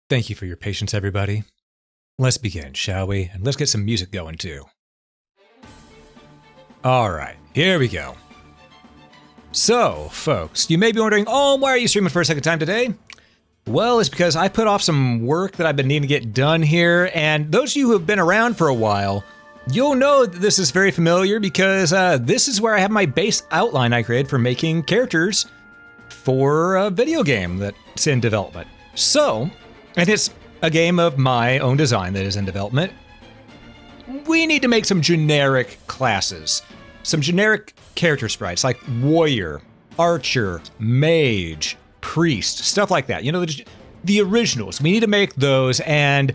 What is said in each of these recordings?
Thank you for your patience, everybody. Let's begin, shall we? And let's get some music going, too. Alright, here we go. So, folks, you may be wondering, oh, why are you streaming for a second time today? Well, it's because I put off some work that I've been needing to get done here, and those of you who have been around for a while, you'll know that this is very familiar because this is where I have my base outline I created for making characters for a video game that's in development. So, and it's a game of my own design that is in development. We need to make some generic classes. Some generic character sprites like warrior, archer, mage, priest, stuff like that. You know, the originals. We need to make those, and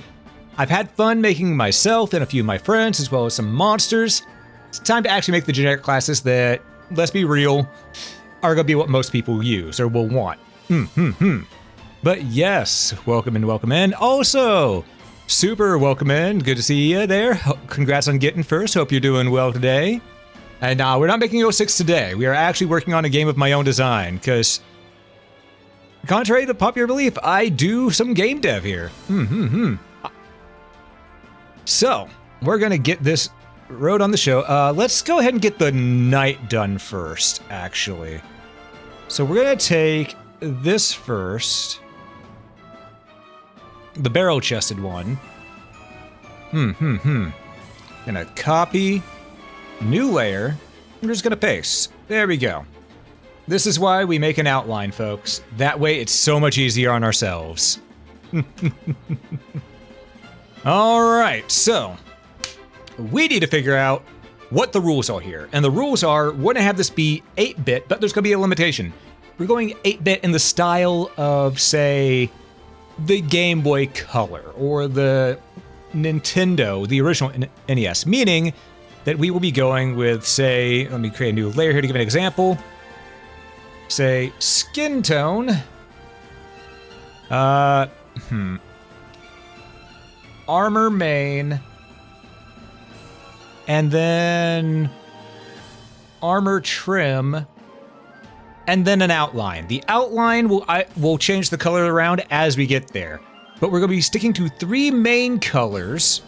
I've had fun making myself and a few of my friends, as well as some monsters. It's time to actually make the generic classes that, let's be real, are going to be what most people use or will want. But yes, welcome in, welcome in. Also, super welcome in. Good to see you there. Congrats on getting first. Hope you're doing well today. And we're not making 06 today. We are actually working on a game of my own design, because contrary to popular belief, I do some game dev here. So, we're going to get this road on the show. Let's go ahead and get the knight done first, actually. So we're going to take this first. The barrel-chested one. Gonna copy, new layer. I'm just gonna paste. There we go. This is why we make an outline, folks. That way it's so much easier on ourselves. Alright, so we need to figure out what the rules are here. And the rules are, we're gonna have this be 8-bit, but there's gonna be a limitation. We're going 8-bit in the style of, say, the Game Boy Color or the Nintendo, the original NES, meaning that we will be going with, say, let me create a new layer here to give an example. Say, skin tone. Armor main. And then armor trim. And then an outline. The outline will change the color around as we get there. But we're going to be sticking to 3 main colors,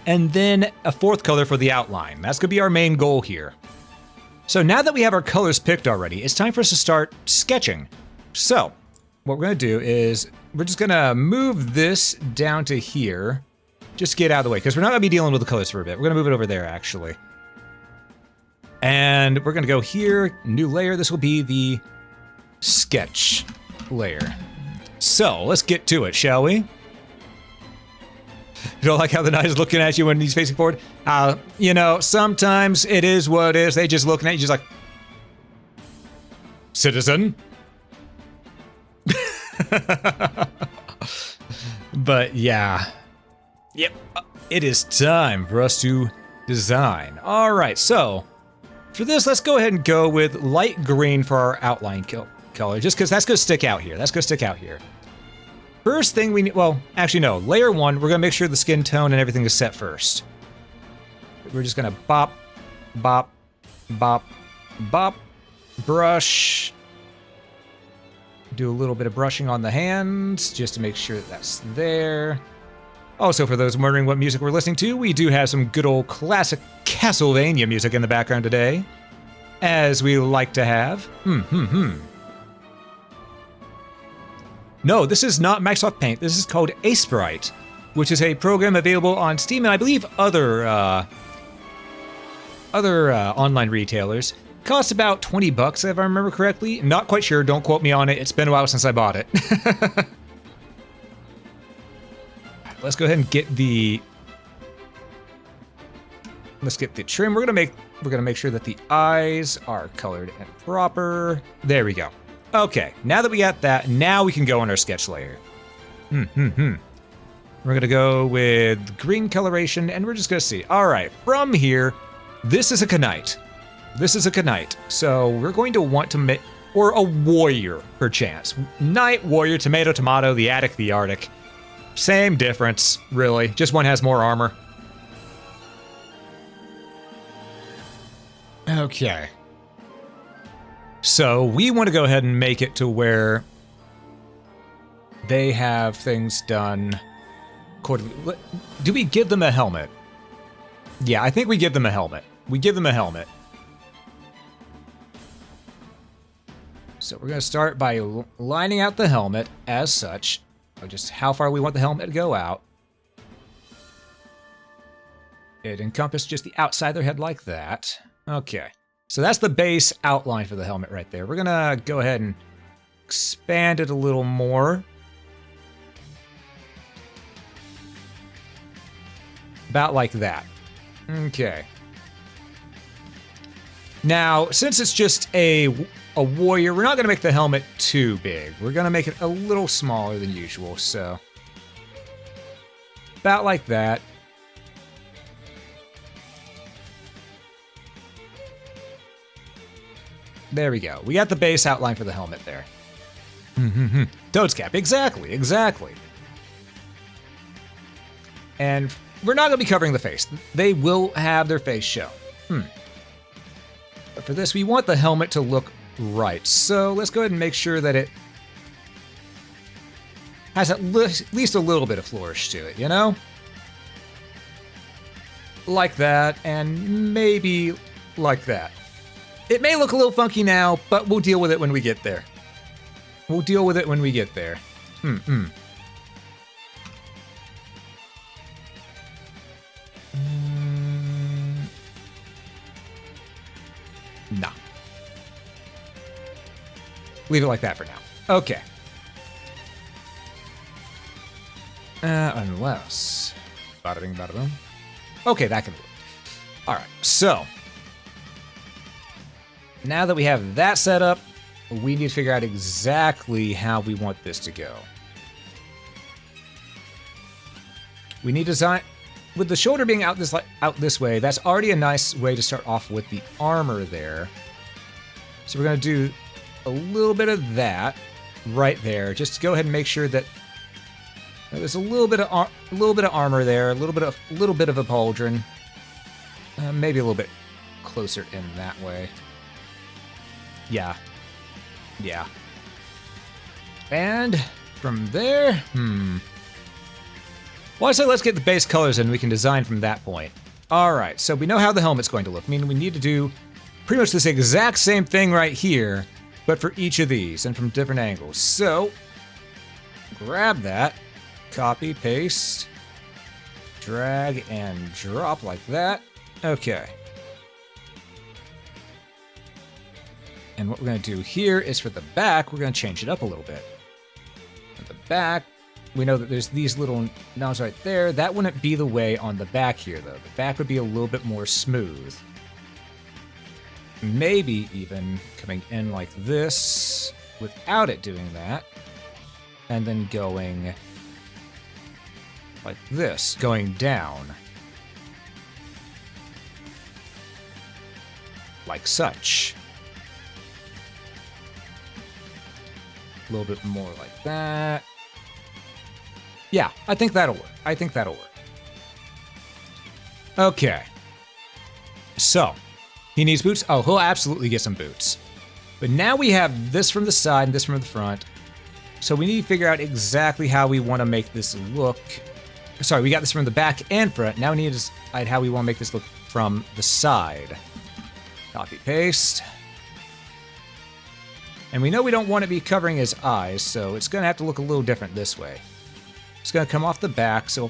and then a 4th color for the outline. That's going to be our main goal here. So now that we have our colors picked already, it's time for us to start sketching. So, what we're going to do is, we're just going to move this down to here. Just get out of the way, because we're not going to be dealing with the colors for a bit. We're going to move it over there, actually. And we're going to go here, new layer. This will be the sketch layer. So, let's get to it, shall we? You don't like how the knight is looking at you when he's facing forward? You know, sometimes it is what it is. They just looking at you just like, citizen? But yeah. Yep, it is time for us to design. All right, so for this, let's go ahead and go with light green for our outline color, just because that's going to stick out here. That's going to stick out here. First thing we need, well, actually no, layer 1, we're going to make sure the skin tone and everything is set first. We're just going to bop, bop, bop, bop, brush. Do a little bit of brushing on the hands, just to make sure that that's there. Also, for those wondering what music we're listening to, we do have some good old classic Castlevania music in the background today, as we like to have. No, this is not Microsoft Paint. This is called Aseprite, which is a program available on Steam and I believe other online retailers. Costs about $20 if I remember correctly. Not quite sure. Don't quote me on it. It's been a while since I bought it. Let's go ahead and get the. Let's get the trim. We're gonna make sure that the eyes are colored and proper. There we go. Okay, now that we got that, now we can go on our sketch layer. We're gonna go with green coloration, and we're just gonna see. All right, from here, this is a knight. This is a knight. So we're going to want to make, or a warrior, perchance. Knight, warrior, tomato, tomato, the attic, the Arctic. Same difference, really. Just one has more armor. Okay. So we want to go ahead and make it to where they have things done accordingly. Do we give them a helmet? Yeah, I think we give them a helmet. We give them a helmet. So we're going to start by lining out the helmet as such. Just how far we want the helmet to go out. It encompasses just the outside of their head like that. Okay. So that's the base outline for the helmet right there. We're going to go ahead and expand it a little more. About like that. Okay. Now, since it's just a warrior, we're not going to make the helmet too big. We're going to make it a little smaller than usual, so about like that. There we go. We got the base outline for the helmet there. Toad's cap. Exactly, exactly. And we're not going to be covering the face. They will have their face show. But for this, we want the helmet to look right. So let's go ahead and make sure that it has at least a little bit of flourish to it, you know? Like that, and maybe like that. It may look a little funky now, but we'll deal with it when we get there. We'll deal with it when we get there. Nah. Leave it like that for now. Okay. Unless... Bada bing, bada boom. Okay, that can work. Alright, so... Now that we have that set up, we need to figure out exactly how we want this to go. We need to design... With the shoulder being out this way, that's already a nice way to start off with the armor there. So we're going to do a little bit of that right there, just to go ahead and make sure that there's a little bit of armor there, a little bit of a pauldron, maybe a little bit closer in that way. Yeah. And from there, well, I say let's get the base colors in. We can design from that point. All right, so we know how the helmet's going to look. Meaning we need to do pretty much this exact same thing right here, but for each of these and from different angles. So grab that, copy, paste, drag, and drop like that. Okay. And what we're going to do here is for the back, we're going to change it up a little bit. For the back, we know that there's these little knobs right there. That wouldn't be the way on the back here, though. The back would be a little bit more smooth. Maybe even coming in like this without it doing that. And then going like this, going down. Like such. A little bit more like that. Yeah, I think that'll work. Okay. So, he needs boots? Oh, he'll absolutely get some boots. But now we have this from the side and this from the front. So we need to figure out exactly how we want to make this look. Sorry, we got this from the back and front. Now we need to decide how we want to make this look from the side. Copy, paste. And we know we don't want to be covering his eyes, so it's going to have to look a little different this way. It's going to come off the back, so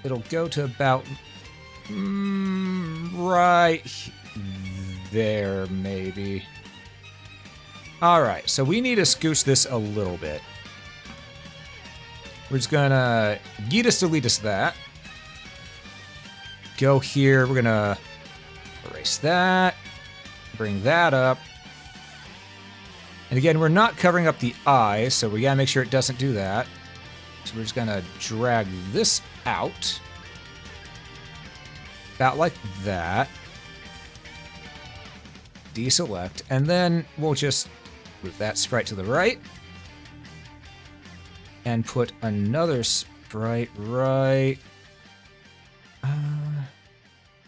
it'll go to about right there, maybe. All right, so we need to scooch this a little bit. We're just going to delete that. Go here, we're going to erase that, bring that up. And again, we're not covering up the eye, so we gotta make sure it doesn't do that. So we're just gonna drag this out. About like that. Deselect, and then we'll just move that sprite to the right. And put another sprite right...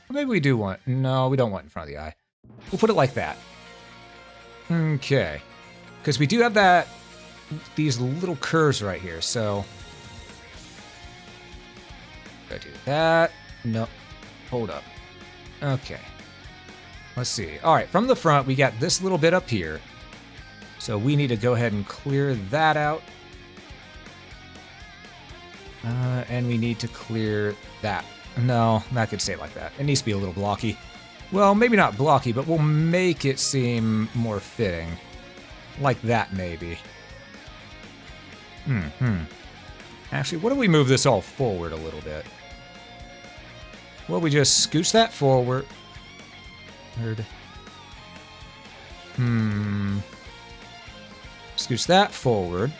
maybe we do want... No, we don't want it in front of the eye. We'll put it like that. Okay. Because we do have that these little curves right here. So gotta do that. No, hold up. Okay. Let's see. All right, from the front, we got this little bit up here. So we need to go ahead and clear that out. And we need to clear that. No, that could stay like that. It needs to be a little blocky. Well, maybe not blocky, but we'll make it seem more fitting. Like that, maybe. Actually, what if we move this all forward a little bit? Well, we just scooch that forward. Scooch that forward.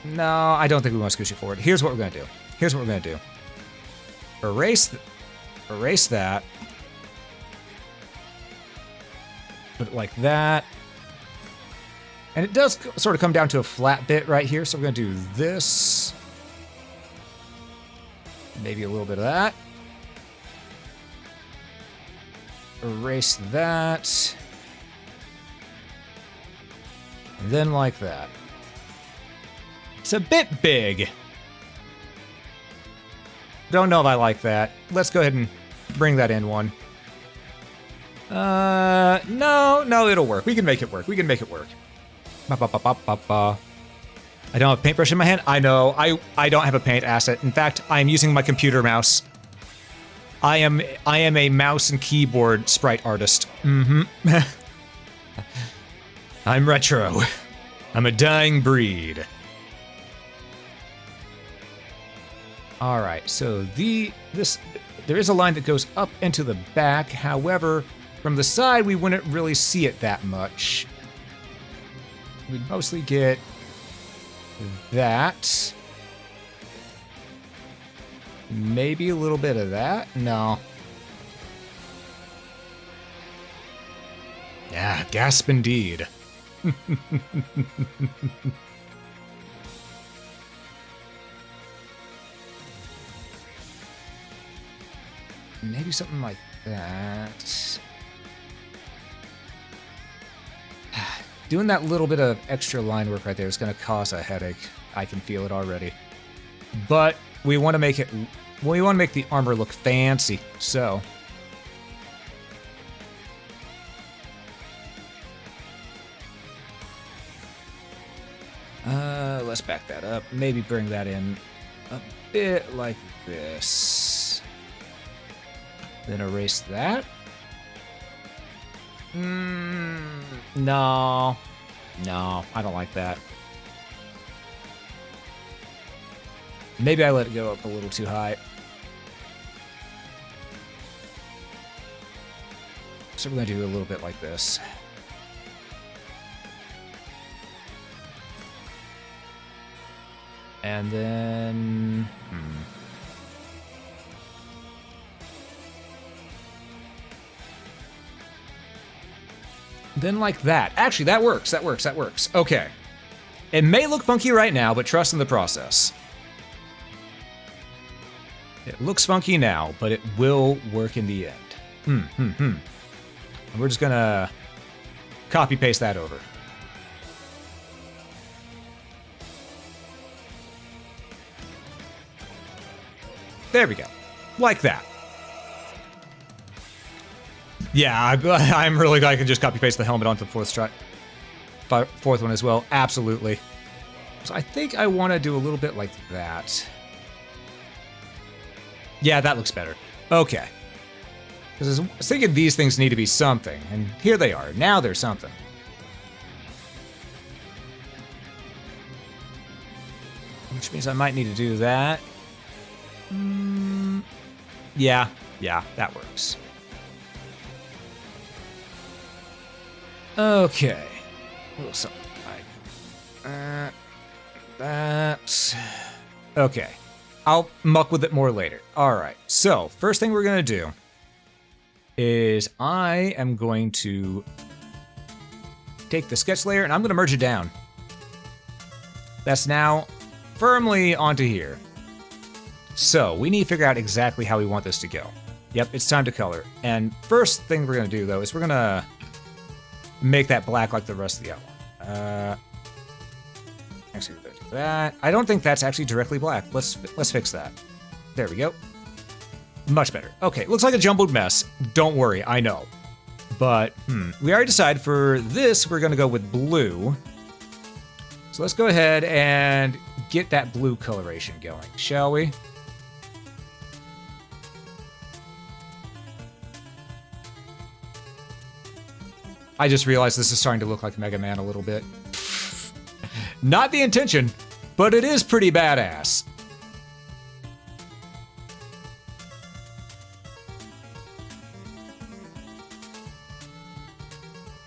No, I don't think we want to scooch it forward. Here's what we're going to do. Here's what we're going to do. Erase that. Put it like that. And it does sort of come down to a flat bit right here, so we're going to do this. Maybe a little bit of that. Erase that. And then like that. It's a bit big. Don't know if I like that. Let's go ahead and bring that in one. No, it'll work. We can make it work. We can make it work. I don't have a paintbrush in my hand. I know. I don't have a paint asset. In fact, I'm using my computer mouse. I am a mouse and keyboard sprite artist. I'm retro. I'm a dying breed. All right, so there is a line that goes up into the back. However, from the side, we wouldn't really see it that much. We'd mostly get that. Maybe a little bit of that. No. Yeah, gasp indeed. Maybe something like that. Doing that little bit of extra line work right there is going to cause a headache. I can feel it already. But we want to make it. We want to make the armor look fancy. So. Let's back that up. Maybe bring that in a bit like this. Then erase that. No, I don't like that. Maybe I let it go up a little too high. So we're gonna do a little bit like this. And then, Then like that. Actually, that works. That works. Okay. It may look funky right now, but trust in the process. It looks funky now, but it will work in the end. And we're just gonna copy paste that over. There we go. Like that. Yeah, I'm really glad I can just copy paste the helmet onto the fourth one as well. Absolutely. So I think I want to do a little bit like that. Yeah, that looks better. Okay. Because I was thinking these things need to be something, and here they are. Now they're something. Which means I might need to do that. Yeah, that works. Okay. A little something like that. Okay. I'll muck with it more later. All right. So, first thing we're going to do is I am going to take the sketch layer and I'm going to merge it down. That's now firmly onto here. So, we need to figure out exactly how we want this to go. Yep, it's time to color. And first thing we're going to do, though, is we're going to make that black like the rest of the outline. Actually, we're gonna do that. I don't think that's actually directly black. Let's fix that. There we go. Much better. Okay, looks like a jumbled mess. Don't worry, I know. But, we already decided for this, we're gonna go with blue. So let's go ahead and get that blue coloration going, shall we? I just realized this is starting to look like Mega Man a little bit. Not the intention, but it is pretty badass.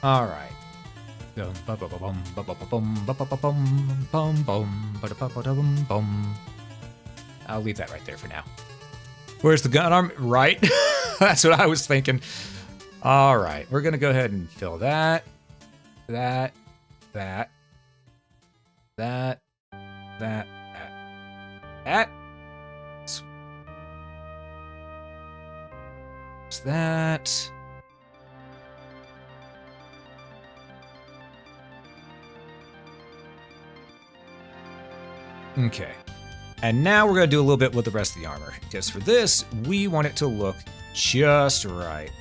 All right. I'll leave that right there for now. Where's the gun arm? Right. That's what I was thinking. All right, we're gonna go ahead and fill that, that, that, that, that, that. That. Okay. And now we're going to do a little bit with the rest of the armor, because for this, we want it to look just right.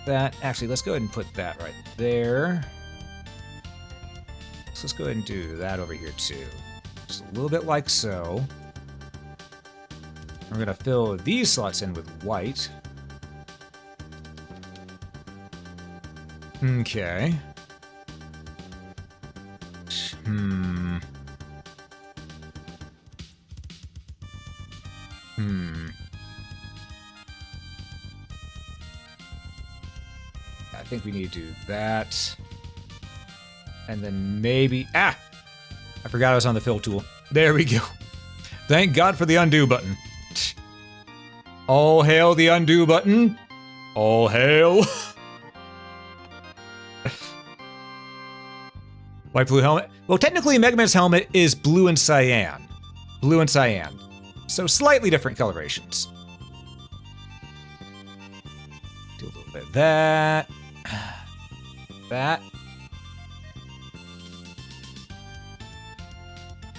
That, actually, let's go ahead and put that right there. So let's go ahead and do that over here too. Just a little bit like so. We're going to fill these slots in with white. Okay. I think we need to do that. And then maybe... I forgot I was on the fill tool. There we go. Thank God for the undo button. All hail the undo button. All hail. White blue helmet. Well, technically Mega Man's helmet is blue and cyan. Blue and cyan. So slightly different colorations. Do a little bit of that. That.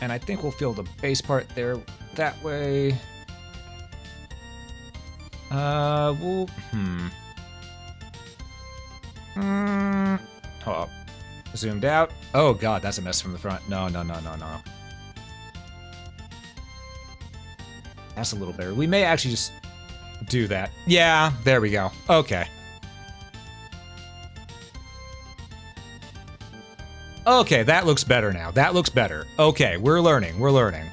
And I think we'll fill the base part there that way. Hold up. Zoomed out. Oh god, that's a mess from the front. No. That's a little better. We may actually just do that. Yeah, there we go. Okay. Okay, that looks better now. That looks better. Okay, we're learning. We're learning.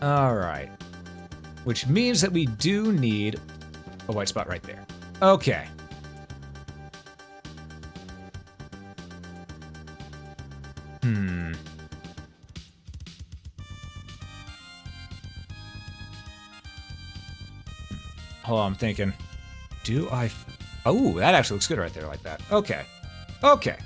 All right. Which means that we do need a white spot right there. Okay. Hold on, I'm thinking. Do I... Oh, that actually looks good right there like that. Okay. Okay.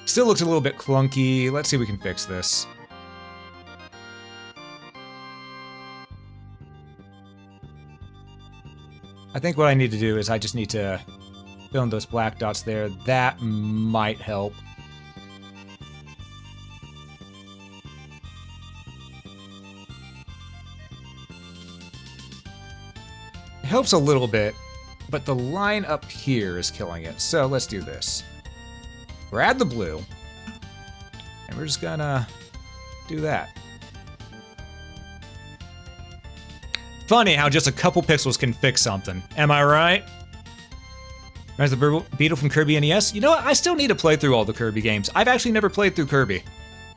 Still looks a little bit clunky. Let's see if we can fix this. I think what I need to do is I just need to fill in those black dots there. That might help. It helps a little bit, but the line up here is killing it. So let's do this. Grab the blue, and we're just gonna do that. Funny how just a couple pixels can fix something. Am I right? There's the Beetle from Kirby NES. You know what? I still need to play through all the Kirby games. I've actually never played through Kirby,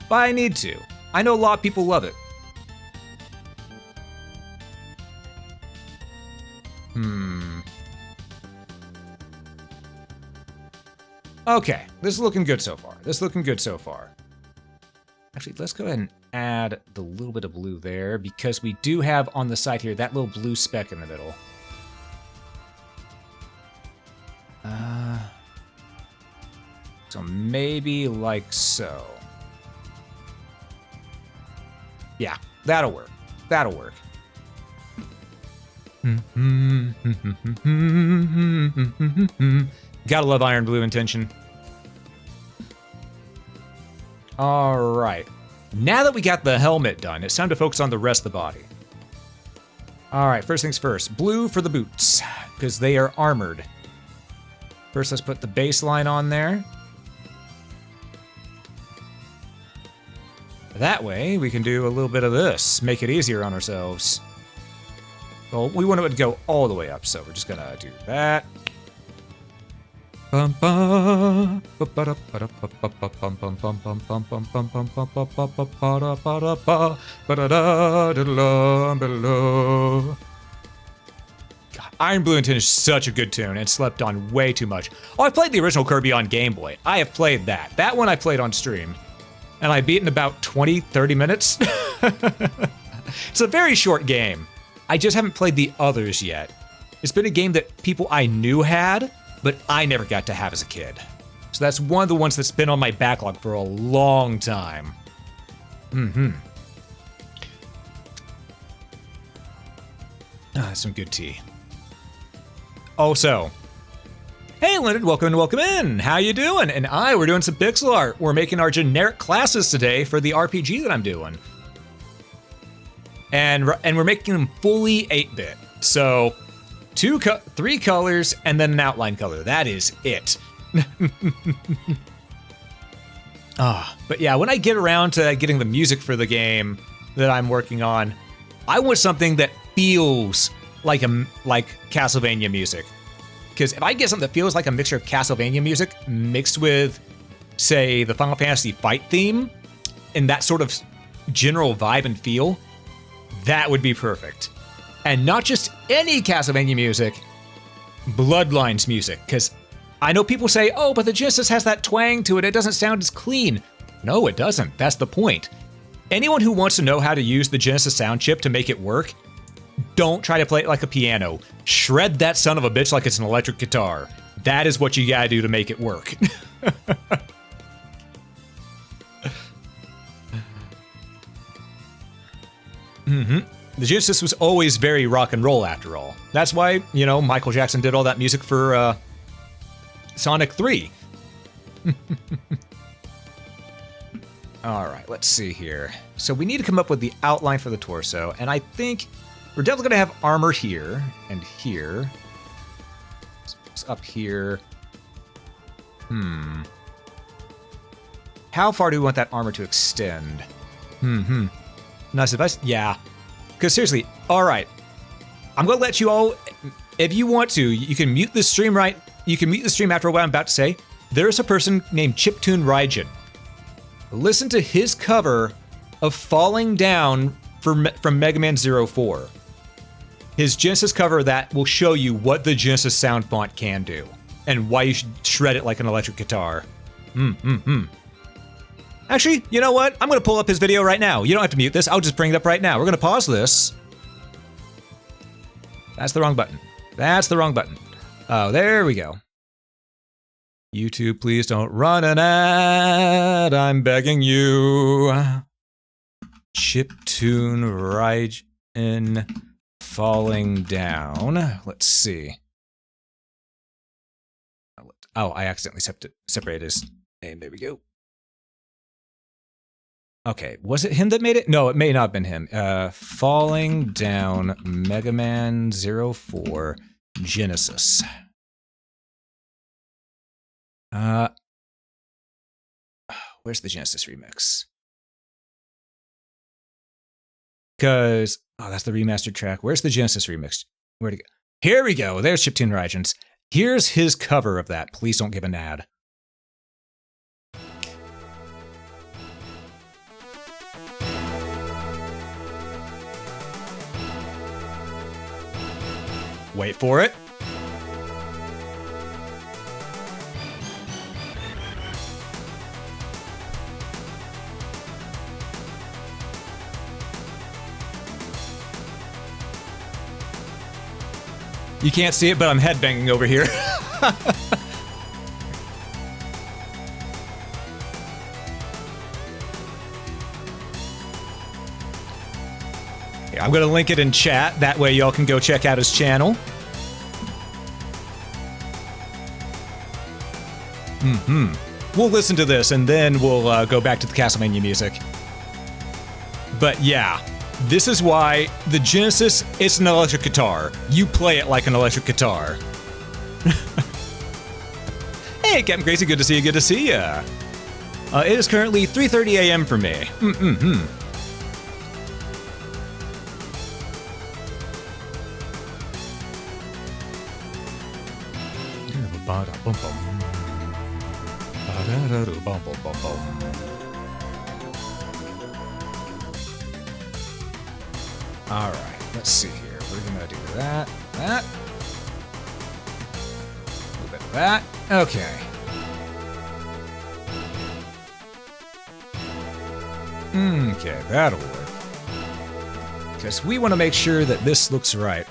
but I need to. I know a lot of people love it. Okay, this is looking good so far. This is looking good so far. Actually, let's go ahead and add the little bit of blue there, because we do have on the side here that little blue speck in the middle. So maybe like so. Yeah, That'll work. That'll work. Gotta love Iron Blue Intention. All right. Now that we got the helmet done, it's time to focus on the rest of the body. All right, first things first. Blue for the boots, because they are armored. First, let's put the baseline on there. That way, we can do a little bit of this, make it easier on ourselves. Well, we want it to go all the way up, so we're just gonna do that. Iron Blue Intention is such a good tune and slept on way too much. Oh, I played the original Kirby on Game Boy. I have played that. That one I played on stream. And I beat in about 20, 30 minutes. It's a very short game. I just haven't played the others yet. It's been a game that people I knew had, but I never got to have as a kid. So that's one of the ones that's been on my backlog for a long time. That's some good tea. Also, hey Leonard, welcome in. How you doing? And we're doing some pixel art. We're making our generic classes today for the RPG that I'm doing. And we're making them fully 8-bit. So 3 colors and then an outline color. That is it. But yeah, when I get around to getting the music for the game that I'm working on, I want something that feels like Castlevania music. Because if I get something that feels like a mixture of Castlevania music mixed with, say, the Final Fantasy fight theme, and that sort of general vibe and feel, that would be perfect. And not just any Castlevania music, Bloodlines music. Because I know people say, oh, but the Genesis has that twang to it, it doesn't sound as clean. No, it doesn't. That's the point. Anyone who wants to know how to use the Genesis sound chip to make it work, don't try to play it like a piano. Shred that son of a bitch like it's an electric guitar. That is what you gotta do to make it work. The Genesis was always very rock and roll after all. That's why, you know, Michael Jackson did all that music for Sonic 3. All right, let's see here. So we need to come up with the outline for the torso, and I think we're definitely gonna have armor here and here. It's up here. How far do we want that armor to extend? Nice advice. Yeah. Because seriously, all right. I'm gonna let you all, if you want to, you can mute the stream You can mute the stream after what I'm about to say. There's a person named Chiptune Raijin. Listen to his cover of Falling Down from Mega Man 04. His Genesis cover of that will show you what the Genesis sound font can do and why you should shred it like an electric guitar. Actually, you know what? I'm going to pull up his video right now. You don't have to mute this. I'll just bring it up right now. We're going to pause this. That's the wrong button. That's the wrong button. Oh, there we go. YouTube, please don't run an ad. I'm begging you. Chiptune Raijin Falling Down. Let's see. Oh, I accidentally separated his name. There we go. Okay, was it him that made it? No, it may not have been him. Falling Down Mega Man 04 Genesis. Where's the Genesis remix? Because, oh, that's the remastered track. Where's the Genesis remix? Where'd it go? Here we go. There's Chiptune Raijin's. Here's his cover of that. Please don't give an ad. Wait for it. You can't see it, but I'm headbanging over here. I'm gonna link it in chat. That way y'all can go check out his channel. We'll listen to this and then we'll go back to the Castlevania music. But yeah, this is why the Genesis, it's an electric guitar. You play it like an electric guitar. Hey, Captain Crazy, good to see you, good to see ya. It is currently 3:30 a.m. for me. All right, let's see here. We're gonna do that, a little bit of that. Okay. Okay, that'll work. Because we want to make sure that this looks right.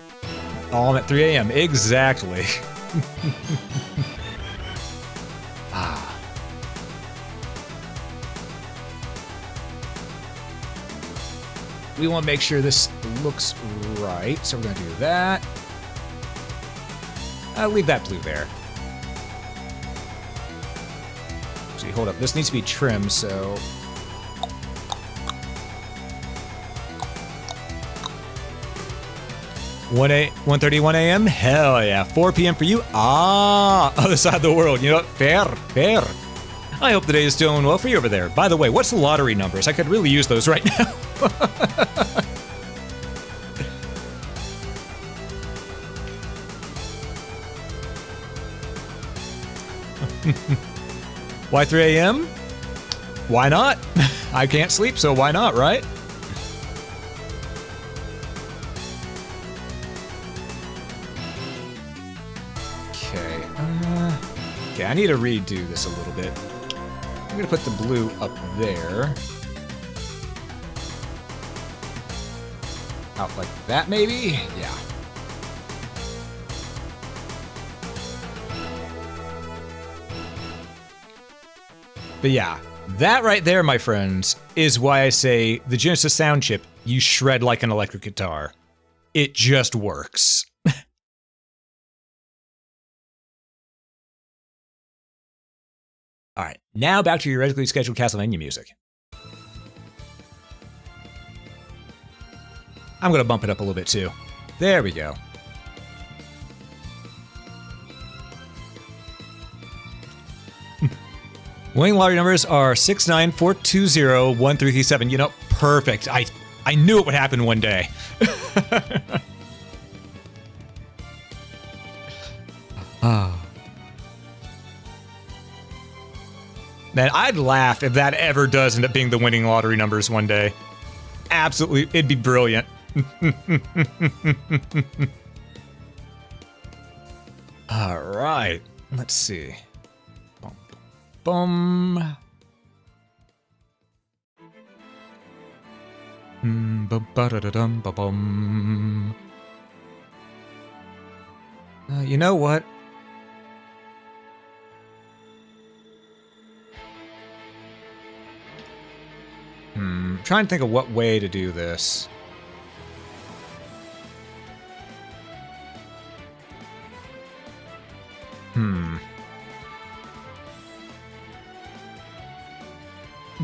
Oh, I'm at 3 a.m. Exactly. We want to make sure this looks right, so we're going to do that. I'll leave that blue there. Actually, hold up. This needs to be trimmed, so... 1:31 a.m.? Hell yeah. 4 p.m. for you? Ah, other side of the world. You know what? Fair, fair. I hope the day is doing well for you over there. By the way, what's the lottery numbers? I could really use those right now. Why 3 a.m.? Why not? I can't sleep, so why not, right? Okay, I need to redo this a little bit. I'm gonna put the blue up there. Out like that, maybe? Yeah. But yeah, that right there, my friends, is why I say the Genesis sound chip, you shred like an electric guitar. It just works. All right, now back to your regularly scheduled Castlevania music. I'm gonna bump it up a little bit too. There we go. Winning lottery numbers are 694201337. You know, perfect. I knew it would happen one day. Man, I'd laugh if that ever does end up being the winning lottery numbers one day. Absolutely, it'd be brilliant. All right, let's see. Bum, bum. Bum. You know what? Trying to think of what way to do this.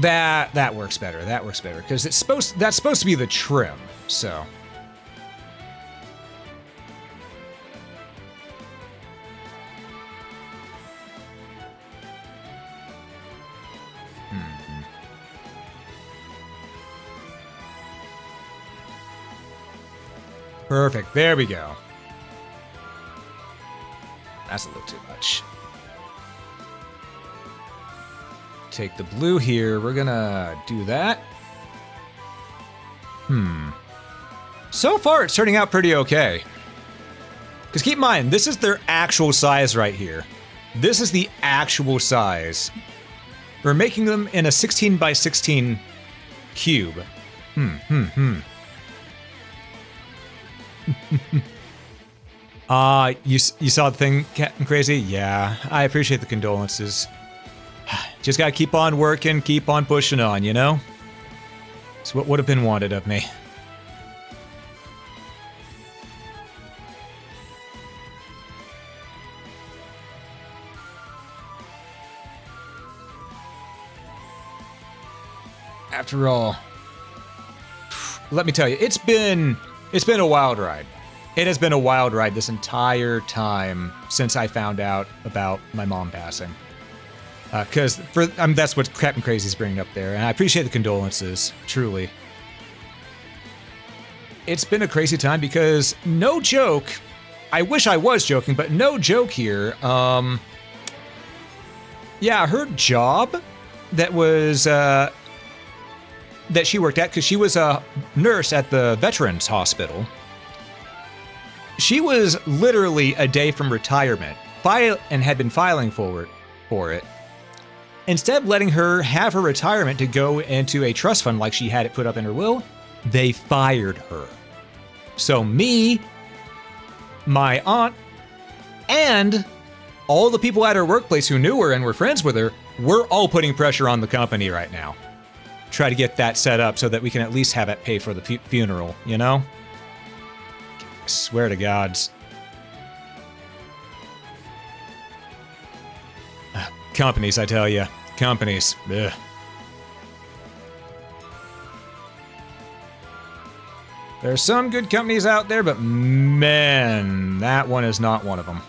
That works better. That works better because that's supposed to be the trim. So. Perfect. There we go. That's a little too much. Take the blue here. We're gonna do that. So far, it's turning out pretty okay. Because keep in mind, this is their actual size right here. This is the actual size. We're making them in a 16 by 16 cube. You saw the thing, Captain Crazy? Yeah, I appreciate the condolences. Just gotta keep on working, keep on pushing on, you know? It's what would have been wanted of me. After all, let me tell you, it's been a wild ride. It has been a wild ride this entire time since I found out about my mom passing. Because that's what Captain Crazy's bringing up there, and I appreciate the condolences, truly. It's been a crazy time because, no joke, I wish I was joking, but no joke here. Yeah, her job that was that she worked at, because she was a nurse at the Veterans Hospital. She was literally a day from retirement, and had been filing for it. Instead of letting her have her retirement to go into a trust fund like she had it put up in her will, they fired her. So me, my aunt, and all the people at her workplace who knew her and were friends with her, we're all putting pressure on the company right now. Try to get that set up so that we can at least have it pay for the funeral, you know? I swear to gods. Companies, I tell you. Companies. Ugh. There are some good companies out there, but man, that one is not one of them.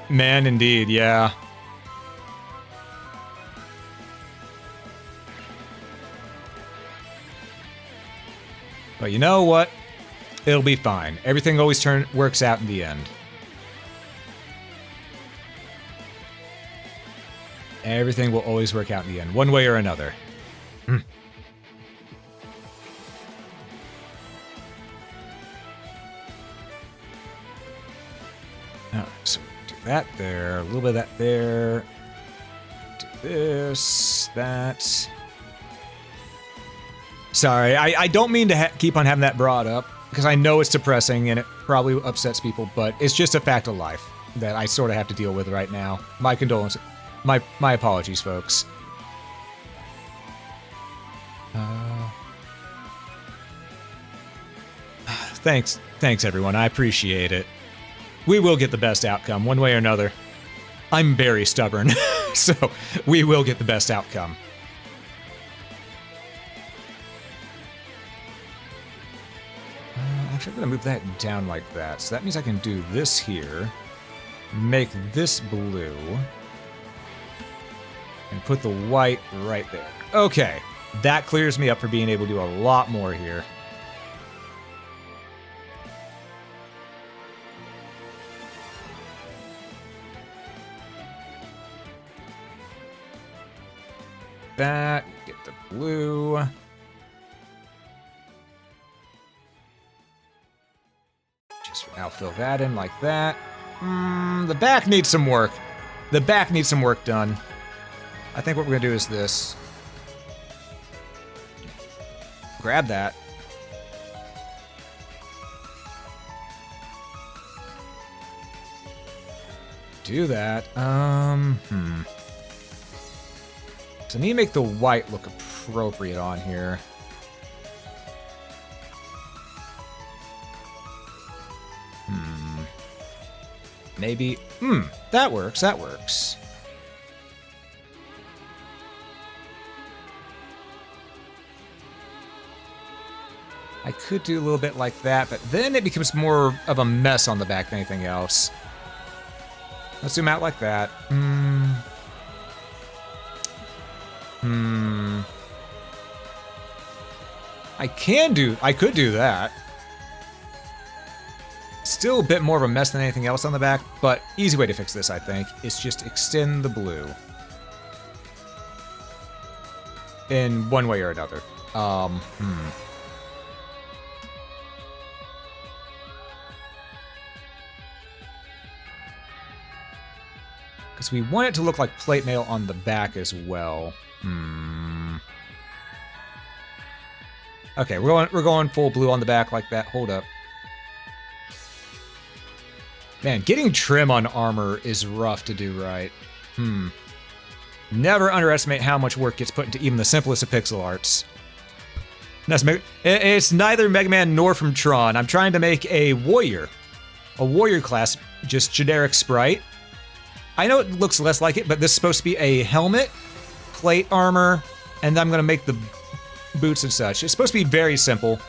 Man, indeed, yeah. But you know what? It'll be fine. Everything always works out in the end. Everything will always work out in the end, one way or another. So do that there, a little bit of that there. Do this, that. Sorry, I don't mean to keep on having that brought up, because I know it's depressing and it probably upsets people, but it's just a fact of life that I sort of have to deal with right now. My condolences. My apologies, folks. Thanks everyone. I appreciate it. We will get the best outcome, one way or another. I'm very stubborn, so we will get the best outcome. Actually, I'm going to move that down like that. So that means I can do this here, make this blue, and put the white right there. Okay, that clears me up for being able to do a lot more here. That, get the blue. Just for now, fill that in like that. The back needs some work. The back needs some work done. I think what we're gonna do is this. Grab that. Do that. So I need to make the white look appropriate on here. Maybe. That works. That works. I could do a little bit like that, but then it becomes more of a mess on the back than anything else. Let's zoom out like that. I could do that. Still a bit more of a mess than anything else on the back, but easy way to fix this, I think, is just extend the blue. In one way or another. Because we want it to look like plate mail on the back as well. Okay, we're going full blue on the back like that. Hold up. Man, getting trim on armor is rough to do right. Never underestimate how much work gets put into even the simplest of pixel arts. It's neither Mega Man nor from Tron. I'm trying to make a warrior class, just generic sprite. I know it looks less like it, but this is supposed to be a helmet plate armor, and then I'm gonna make the boots and such. It's supposed to be very simple,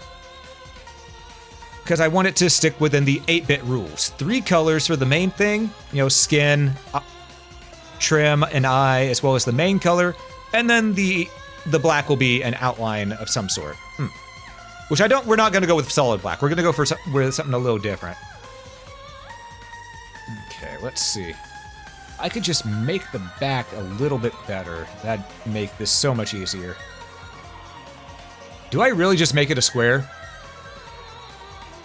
because I want it to stick within the 8-bit rules. 3 colors for the main thing, you know, skin, trim, and eye, as well as the main color, and then the black will be an outline of some sort. Which we're not gonna go with solid black. We're gonna go for something a little different. Okay, let's see. I could just make the back a little bit better. That'd make this so much easier. Do I really just make it a square?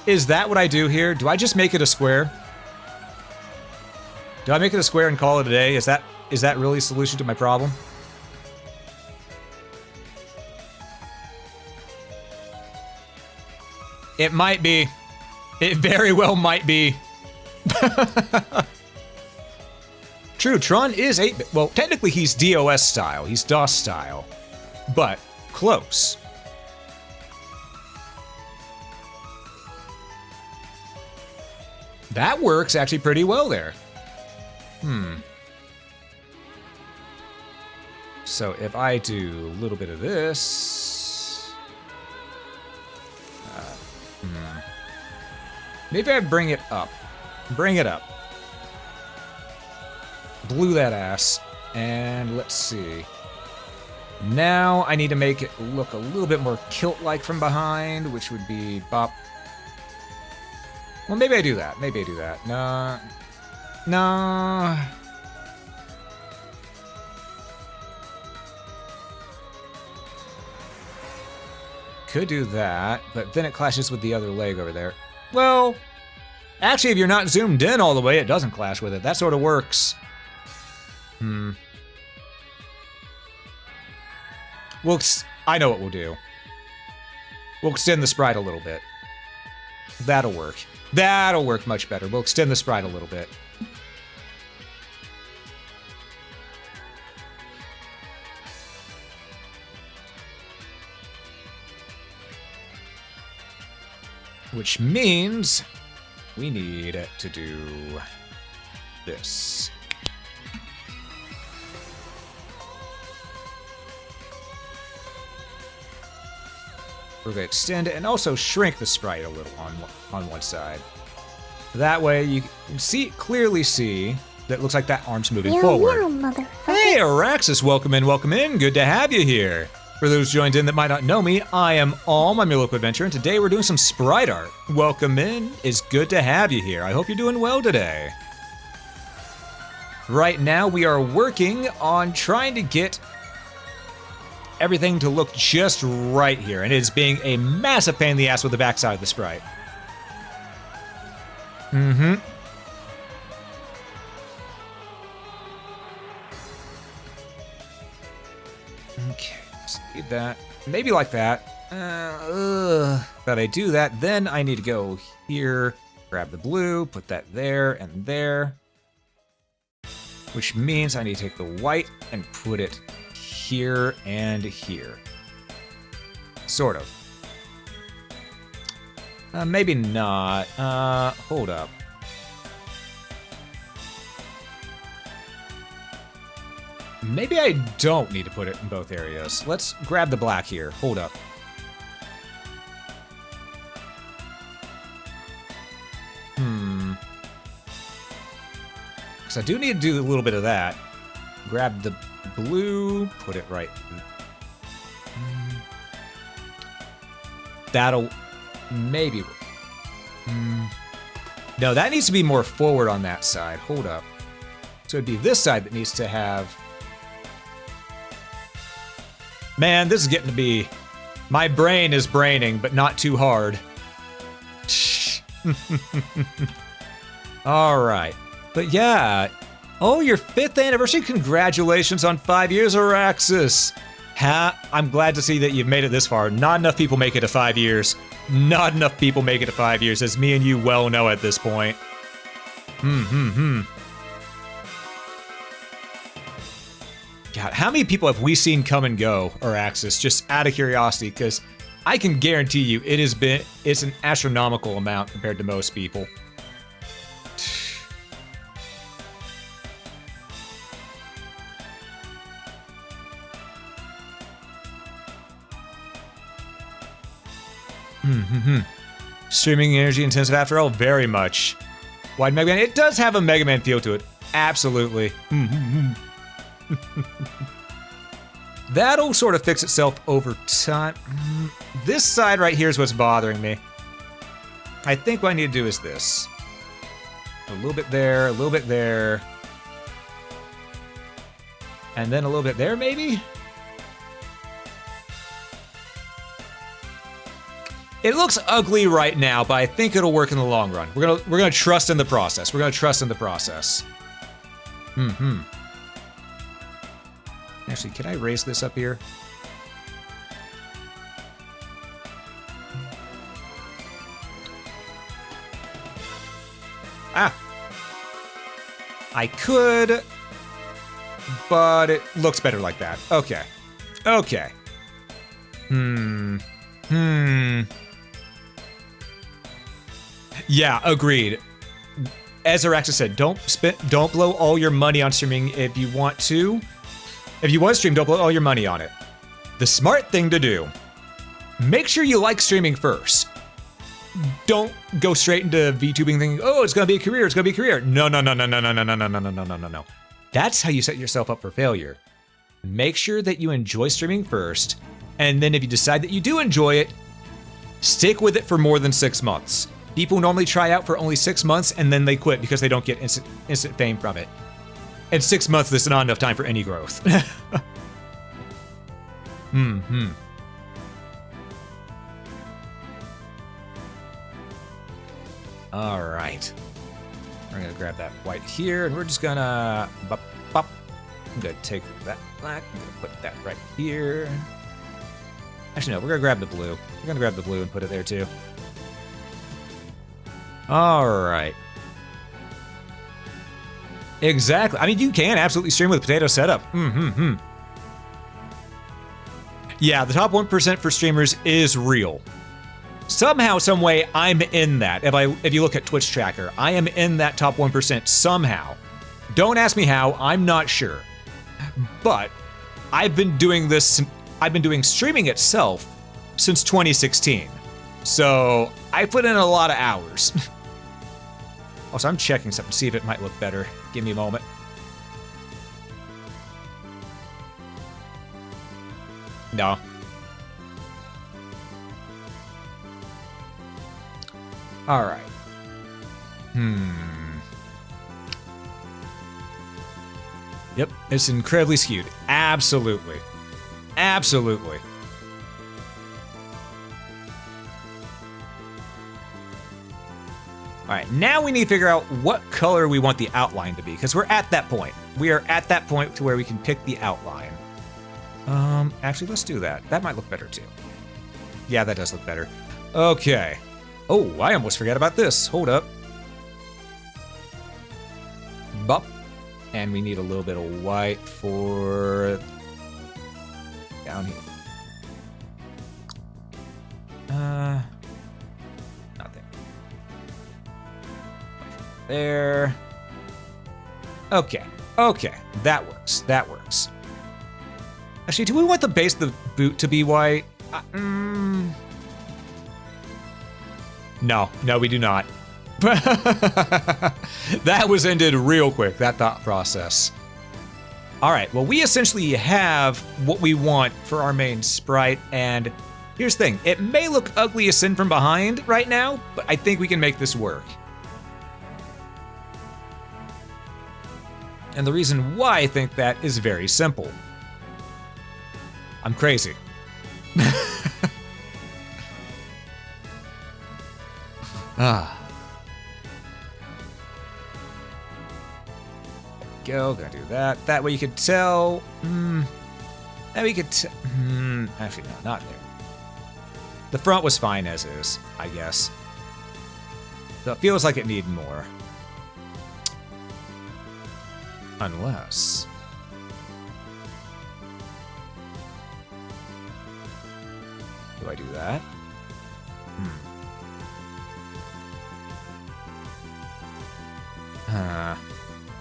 Is that what I do here? Do I just make it a square? Do I make it a square and call it a day? Is that really a solution to my problem? It might be. It very well might be. True, Tron is 8-bit. Well, technically he's DOS style. He's DOS style. But close. That works actually pretty well there. So if I do a little bit of this... maybe I bring it up. Bring it up. Blew that ass. And let's see. Now I need to make it look a little bit more kilt-like from behind, which would be bop. Well, maybe I do that. Maybe I do that. No. No. Could do that, but then it clashes with the other leg over there. Well, actually, if you're not zoomed in all the way, it doesn't clash with it. That sort of works. I know what we'll do. We'll extend the sprite a little bit. That'll work. That'll work much better. We'll extend the sprite a little bit. Which means we need to do this. We're going to extend it and also shrink the sprite a little on one side. That way you can clearly see that it looks like that arm's moving forward. Hey, Araxis, welcome in, welcome in. Good to have you here. For those joined in that might not know me, I am Alm, I'm your local adventurer, and today we're doing some sprite art. Welcome in. It's good to have you here. I hope you're doing well today. Right now we are working on trying to get everything to look just right here, and it's being a massive pain in the ass with the backside of the sprite. Okay, let's do that. Maybe like that. But I do that, then I need to go here, grab the blue, put that there and there. Which means I need to take the white and put it here and here. Sort of. Maybe not. Hold up. Maybe I don't need to put it in both areas. Let's grab the black here. Hold up. Because I do need to do a little bit of that. Grab the blue, put it right. That'll maybe. No, that needs to be more forward on that side. Hold up. So it'd be this side that needs to have. Man, this is getting to be. My brain is braining, but not too hard. All right. But yeah. Oh, your 5th anniversary. Congratulations on 5 years, Araxis. I'm glad to see that you've made it this far. Not enough people make it to 5 years. Not enough people make it to 5 years, as me and you well know at this point. God, how many people have we seen come and go, Araxis, just out of curiosity? Because I can guarantee you it's an astronomical amount compared to most people. Streaming energy intensive after all, very much. Wide Mega Man, it does have a Mega Man feel to it. Absolutely. That'll sort of fix itself over time. This side right here is what's bothering me. I think what I need to do is this. A little bit there, a little bit there. And then a little bit there, maybe? It looks ugly right now, but I think it'll work in the long run. We're gonna trust in the process. We're gonna trust in the process. Actually, can I raise this up here? Ah! I could, but it looks better like that. Okay. Okay. Yeah, agreed. As Araxa said, don't blow all your money on streaming if you want to. If you want to stream, don't blow all your money on it. The smart thing to do, make sure you like streaming first. Don't go straight into VTubing thinking, oh, it's gonna be a career, it's gonna be a career. No. That's how you set yourself up for failure. Make sure that you enjoy streaming first, and then if you decide that you do enjoy it, stick with it for more than 6 months. People normally try out for only 6 months and then they quit because they don't get instant fame from it. And 6 months is not enough time for any growth. All right. We're gonna grab that white here and we're just gonna bop, bop. I'm gonna take that black, I'm gonna put that right here. Actually, no, we're gonna grab the blue. We're gonna grab the blue and put it there too. All right. Exactly. I mean, you can absolutely stream with potato setup. Yeah, the top 1% for streamers is real. Somehow, some way, I'm in that. If you look at Twitch tracker, I am in that top 1% somehow. Don't ask me how. I'm not sure. But I've been doing this. I've been doing streaming itself since 2016. So I put in a lot of hours. Also, I'm checking something to see if it might look better. Give me a moment. No. All right. Yep, it's incredibly skewed. Absolutely. Absolutely. All right, now we need to figure out what color we want the outline to be, because we're at that point. We are at that point to where we can pick the outline. Actually, let's do that. That might look better too. Yeah, that does look better. Okay. Oh, I almost forgot about this. Hold up. Bop. And we need a little bit of white for down here. Nothing. There. Okay. Okay. That works. That works. Actually, do we want the base of the boot to be white? No, we do not. That was ended real quick, that thought process. All right, well, we essentially have what we want for our main sprite, and here's the thing. It may look ugly as sin from behind right now, but I think we can make this work. And the reason why I think that is very simple. I'm crazy. Go, gonna do that. That way you could tell. That way you could actually, no, not there. The front was fine as is, I guess. So it feels like it needed more. Unless. Do I do that?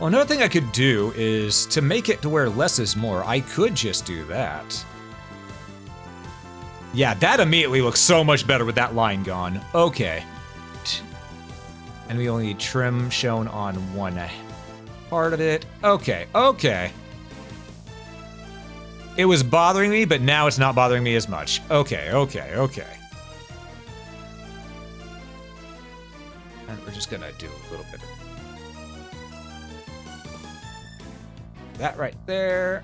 Well, another thing I could do is to make it to where less is more. I could just do that. Yeah, that immediately looks so much better with that line gone. Okay. And we only need trim shown on one part of it. Okay, okay. It was bothering me, but now it's not bothering me as much. Okay, okay, okay. And we're just gonna do a little bit of that right there.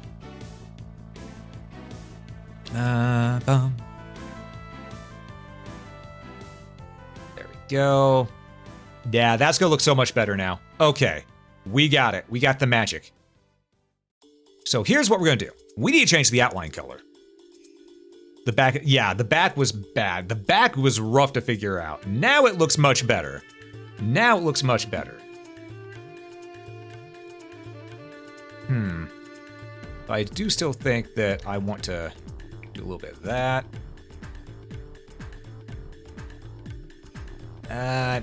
Bum. There we go. Yeah, that's gonna look so much better now. Okay, we got it. We got the magic. So here's what we're gonna do. We need to change the outline color. The back, yeah, the back was bad. The back was rough to figure out. Now it looks much better. Now it looks much better. I do still think that I want to do a little bit of that.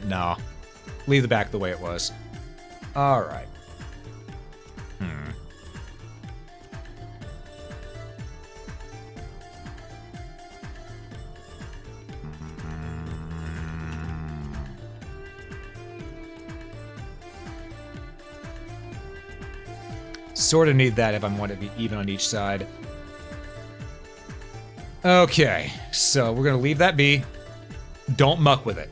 No. Leave the back the way it was. All right. Sort of need that if I want to be even on each side. Okay, so we're gonna leave that be. Don't muck with it.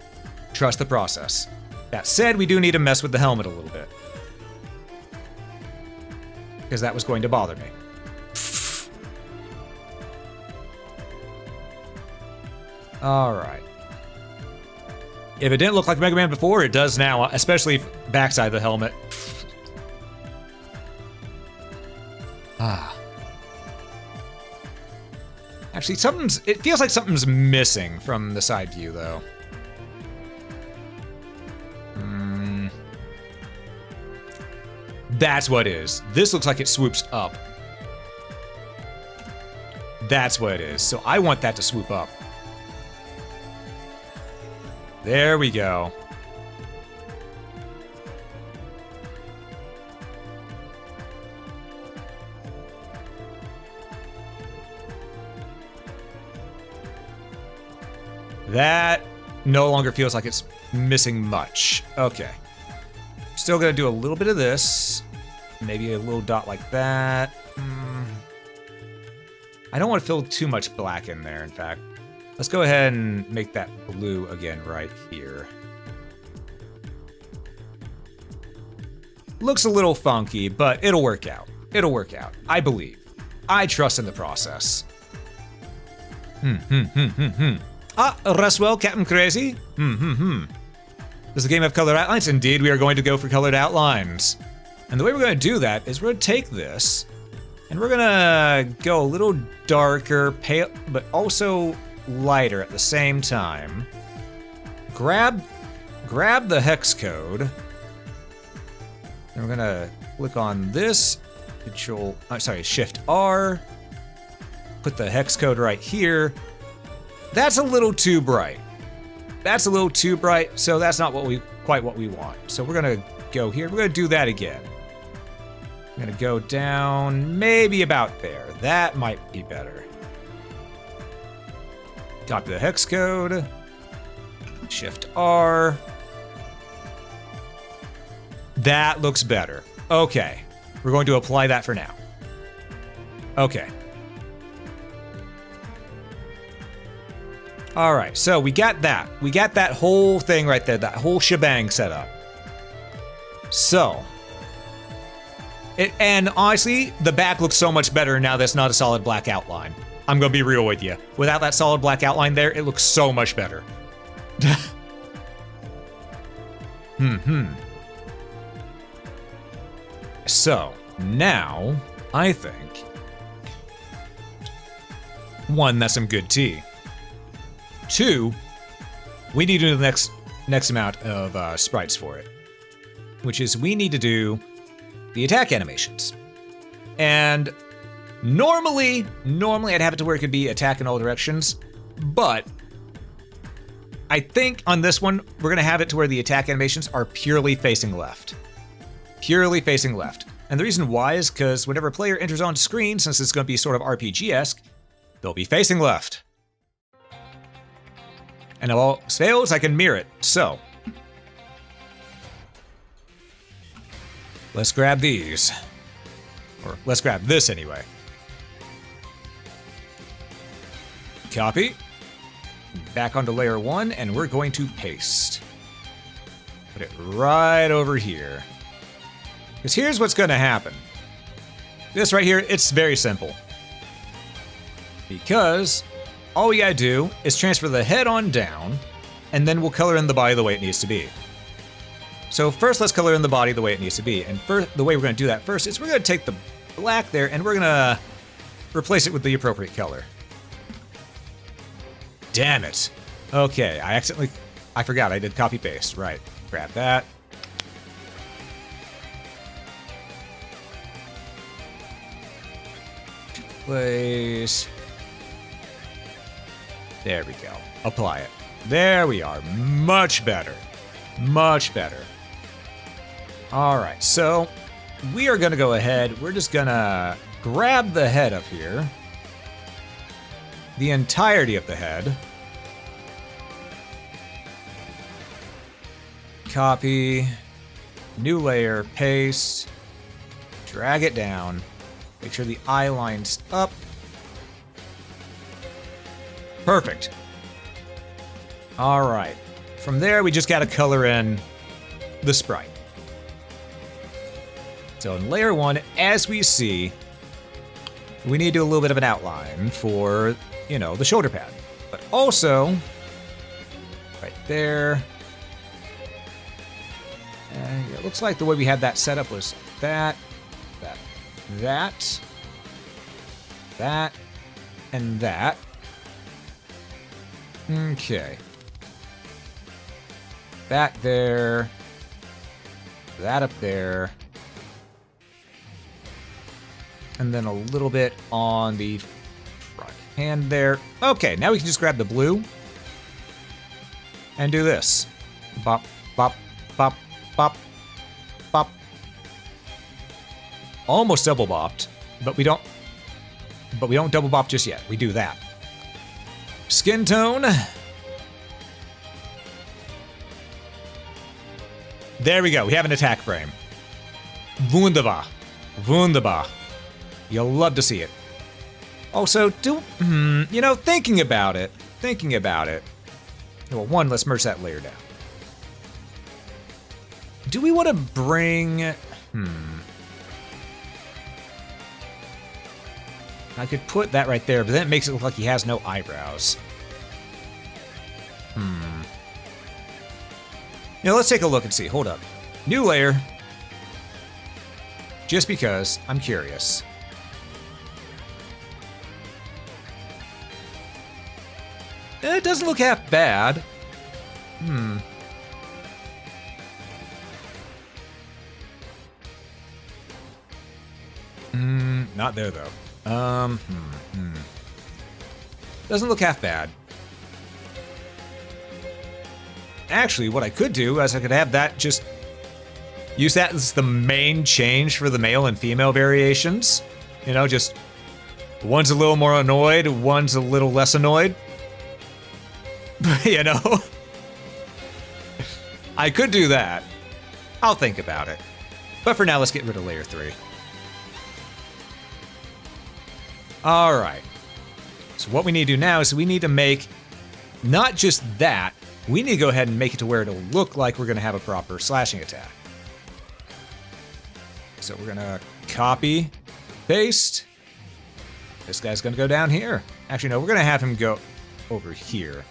Trust the process. That said, we do need to mess with the helmet a little bit, because that was going to bother me. All right. If it didn't look like Mega Man before, it does now, especially backside of the helmet. Actually, it feels like something's missing from the side view, though. That's what it is. This looks like it swoops up. That's what it is. So I want that to swoop up. There we go. That no longer feels like it's missing much. Okay. Still gonna do a little bit of this. Maybe a little dot like that. I don't want to fill too much black in there, in fact. Let's go ahead and make that blue again right here. Looks a little funky, but it'll work out. It'll work out. I believe. I trust in the process. Rest well, Captain Crazy. Does the game have colored outlines? Indeed, we are going to go for colored outlines. And the way we're going to do that is we're going to take this, and we're going to go a little darker, pale, but also lighter at the same time. Grab the hex code. And we're going to click on this, Shift R. Put the hex code right here. That's a little too bright. That's a little too bright, so that's not quite what we want. So we're gonna go here. We're gonna do that again. I'm gonna go down maybe about there. That might be better. Copy the hex code. Shift R. That looks better. Okay. We're going to apply that for now. Okay. All right, so we got that. We got that whole thing right there, that whole shebang set up. So, and honestly, the back looks so much better now that's not a solid black outline. I'm gonna be real with you. Without that solid black outline there, it looks so much better. So, now, I think, one, that's some good tea. Two, we need to do the next amount of sprites for it, which is we need to do the attack animations. And normally I'd have it to where it could be attack in all directions, but I think on this one, we're gonna have it to where the attack animations are purely facing left. Purely facing left. And the reason why is because whenever a player enters on screen, since it's gonna be sort of RPG-esque, they'll be facing left. And if all fails, I can mirror it. So, let's grab these. Or let's grab this anyway. Copy. Back onto layer 1, and we're going to paste. Put it right over here. Because here's what's going to happen. This right here, it's very simple. Because all we gotta do is transfer the head on down, and then we'll color in the body the way it needs to be. So first, let's color in the body the way it needs to be. And the way we're gonna do that first is we're gonna take the black there, and we're gonna replace it with the appropriate color. Damn it. Okay, I forgot I did copy paste. Right, grab that. Place. There we go. Apply it. There we are. Much better. Much better. All right, so we are gonna go ahead. We're just gonna grab the head up here. The entirety of the head. Copy. New layer, paste. Drag it down. Make sure the eye line's up. Perfect. All right. From there, we just got to color in the sprite. So in layer 1, as we see, we need to do a little bit of an outline for, the shoulder pad. But also, right there. And it looks like the way we had that set up was that, and that. Okay. That there. That up there. And then a little bit on the front hand there. Okay, now we can just grab the blue and do this. Bop, bop, bop, bop, bop. Almost double bopped, but we don't double bop just yet. We do that. Skin tone. There we go. We have an attack frame. Wunderbar. Wunderbar. You'll love to see it. Also, thinking about it. Well, one, let's merge that layer down. Do we want to bring... I could put that right there, but then it makes it look like he has no eyebrows. Let's take a look and see. Hold up. New layer. Just because I'm curious. It doesn't look half bad. Not there, though. Doesn't look half bad. Actually, what I could do is I could have that just use that as the main change for the male and female variations. Just one's a little more annoyed, one's a little less annoyed. I could do that. I'll think about it. But for now, let's get rid of layer 3. All right. So what we need to do now is we need to make not just that, we need to go ahead and make it to where it'll look like we're going to have a proper slashing attack. So we're going to copy, paste. This guy's going to go down here. Actually, no, we're going to have him go over here.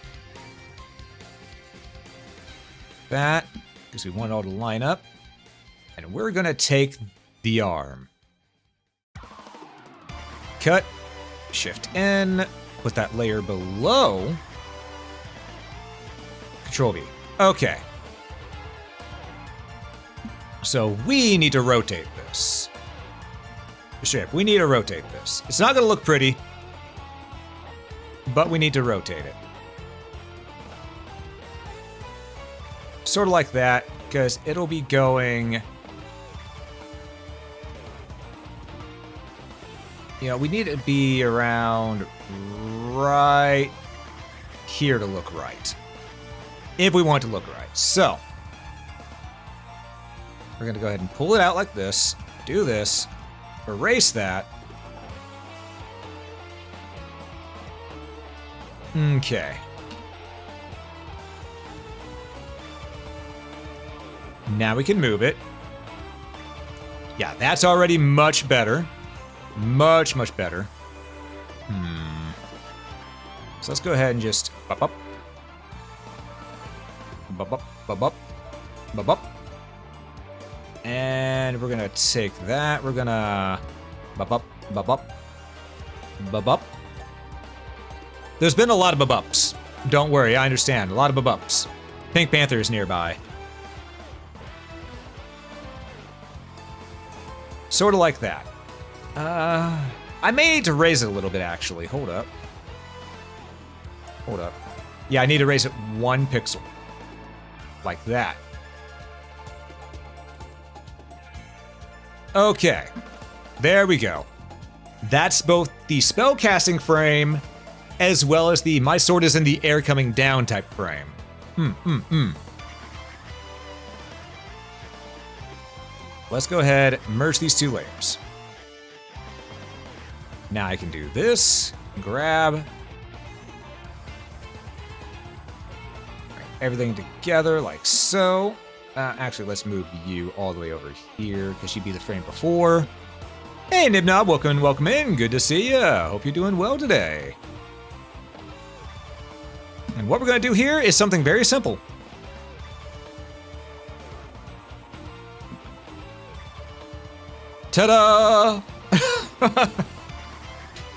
That, because we want it all to line up. And we're going to take the arm. Cut. Shift N, put that layer below. Control V. Okay. So we need to rotate this. Straight up, we need to rotate this. It's not going to look pretty, but we need to rotate it. Sort of like that, because it'll be going... we need it to be around right here to look right. if we want it to look right. So, we're going to go ahead and pull it out like this, do this, erase that. Okay. Now we can move it. Yeah, that's already much better. Much, much better. So let's go ahead and just bop up. Bop up, bop up, bop up. And we're gonna take that. We're gonna bop up, bop up, bop up. There's been a lot of bop ups. Don't worry, I understand. A lot of bop ups. Pink Panther is nearby. Sort of like that. I may need to raise it a little bit, actually. Hold up. Hold up. Yeah, I need to raise it 1 pixel. Like that. Okay. There we go. That's both the spellcasting frame as well as the my sword is in the air coming down type frame. Let's go ahead, merge these 2 layers. Now I can do this, grab everything together like so. Actually, let's move you all the way over here because you'd be the frame before. Hey, Nibnob, welcome in. Good to see ya. Hope you're doing well today. And what we're going to do here is something very simple. Ta-da!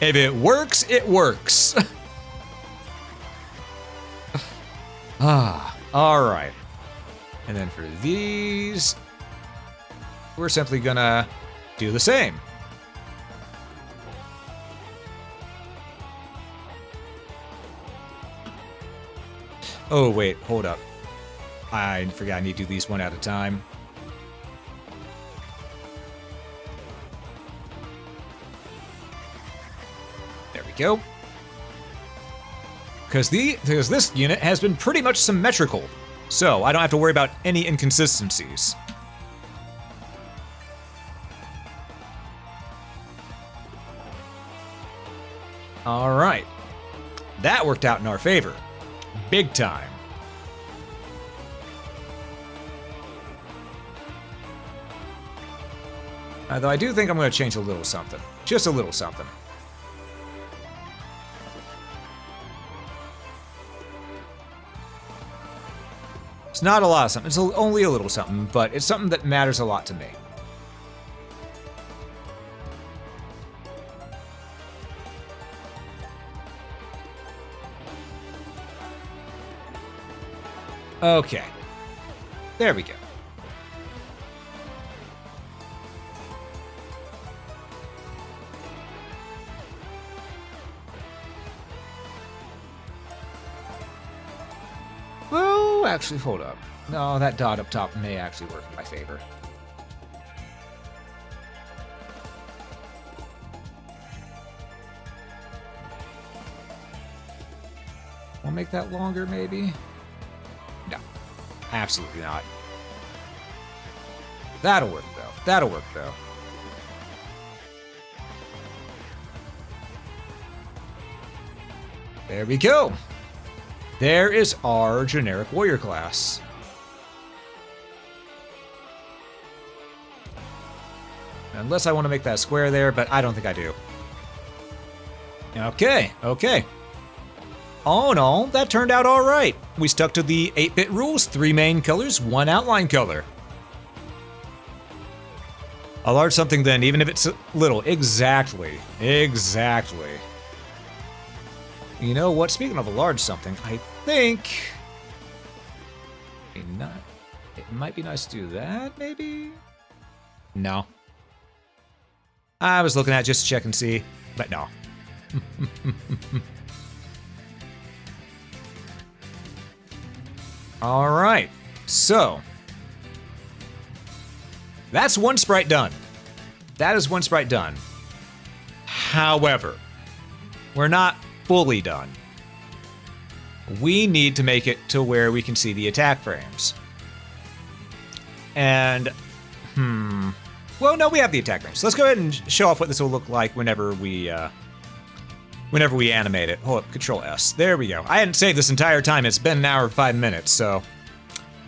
If it works, it works. All right. And then for these, we're simply gonna do the same. Oh, wait, hold up. I forgot I need to do these one at a time. There we go. Because this unit has been pretty much symmetrical, so I don't have to worry about any inconsistencies. All right. That worked out in our favor. Big time. Though I do think I'm going to change a little something. Just a little something. It's not a lot of something. It's only a little something, but it's something that matters a lot to me. Okay. There we go. Well, actually, hold up. No, that dot up top may actually work in my favor. We'll make that longer, maybe? No, absolutely not. That'll work, though. That'll work, though. There we go. There is our generic warrior class. Unless I want to make that square there, but I don't think I do. Okay, okay. All in all, that turned out all right. We stuck to the 8-bit rules, 3 main colors, 1 outline color. A large something then, even if it's little. Exactly, exactly. You know what, speaking of a large something, I think it might be nice to do that, maybe? No. I was looking at it just to check and see, but no. All right, so that's 1 sprite done. That is 1 sprite done. However, we're not fully done. we need to make it to where we can see the attack frames. And, well, no, we have the attack frames. So let's go ahead and show off what this will look like whenever we animate it. Hold up, Control S. There we go. I hadn't saved this entire time. It's been an hour and 5 minutes, so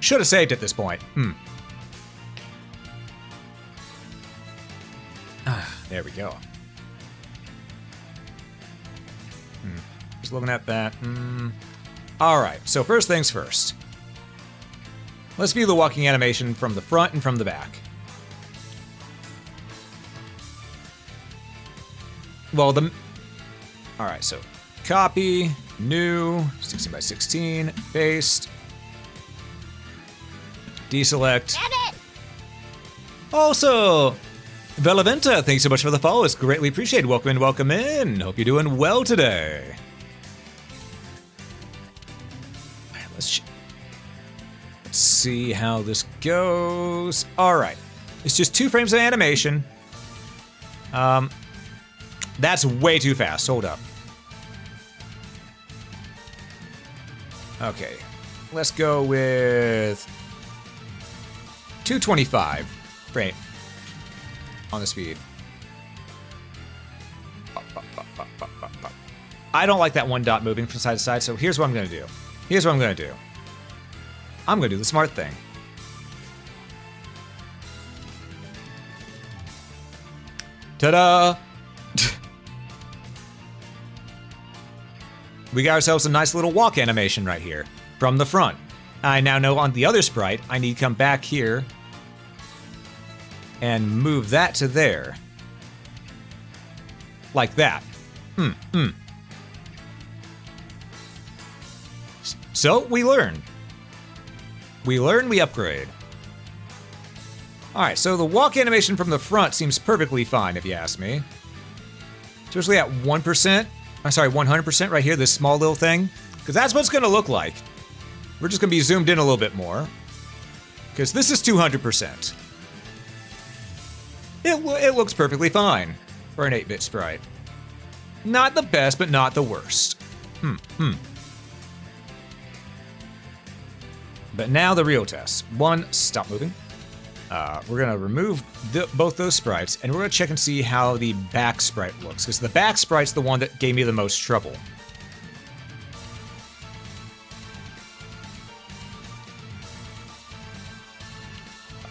should have saved at this point. There we go. Just looking at that. All right, so first things first. Let's view the walking animation from the front and from the back. Well, all right, so copy, new, 16 by 16, paste, deselect. Edit! Also, Velaventa, thanks so much for the follow. It's greatly appreciated. Welcome in, welcome in. Hope you're doing well today. All right, let's see how this goes. All right, it's just 2 frames of animation. That's way too fast. Hold up. Okay, let's go with 225 frame on the speed. I don't like that one dot moving from side to side, so here's what I'm gonna do. I'm gonna do the smart thing. Ta-da! We got ourselves a nice little walk animation right here from the front. I now know on the other sprite, I need to come back here and move that to there. Like that. So we learn. We upgrade. All right, so the walk animation from the front seems perfectly fine if you ask me. Especially at 1%. I'm sorry, 100% right here, this small little thing. Because that's what it's gonna look like. We're just gonna be zoomed in a little bit more. Because this is 200%. It looks perfectly fine for an 8-bit sprite. Not the best, but not the worst. But now the real test. 1, stop moving. We're gonna remove both those sprites, and we're gonna check and see how the back sprite looks, because the back sprite's the one that gave me the most trouble.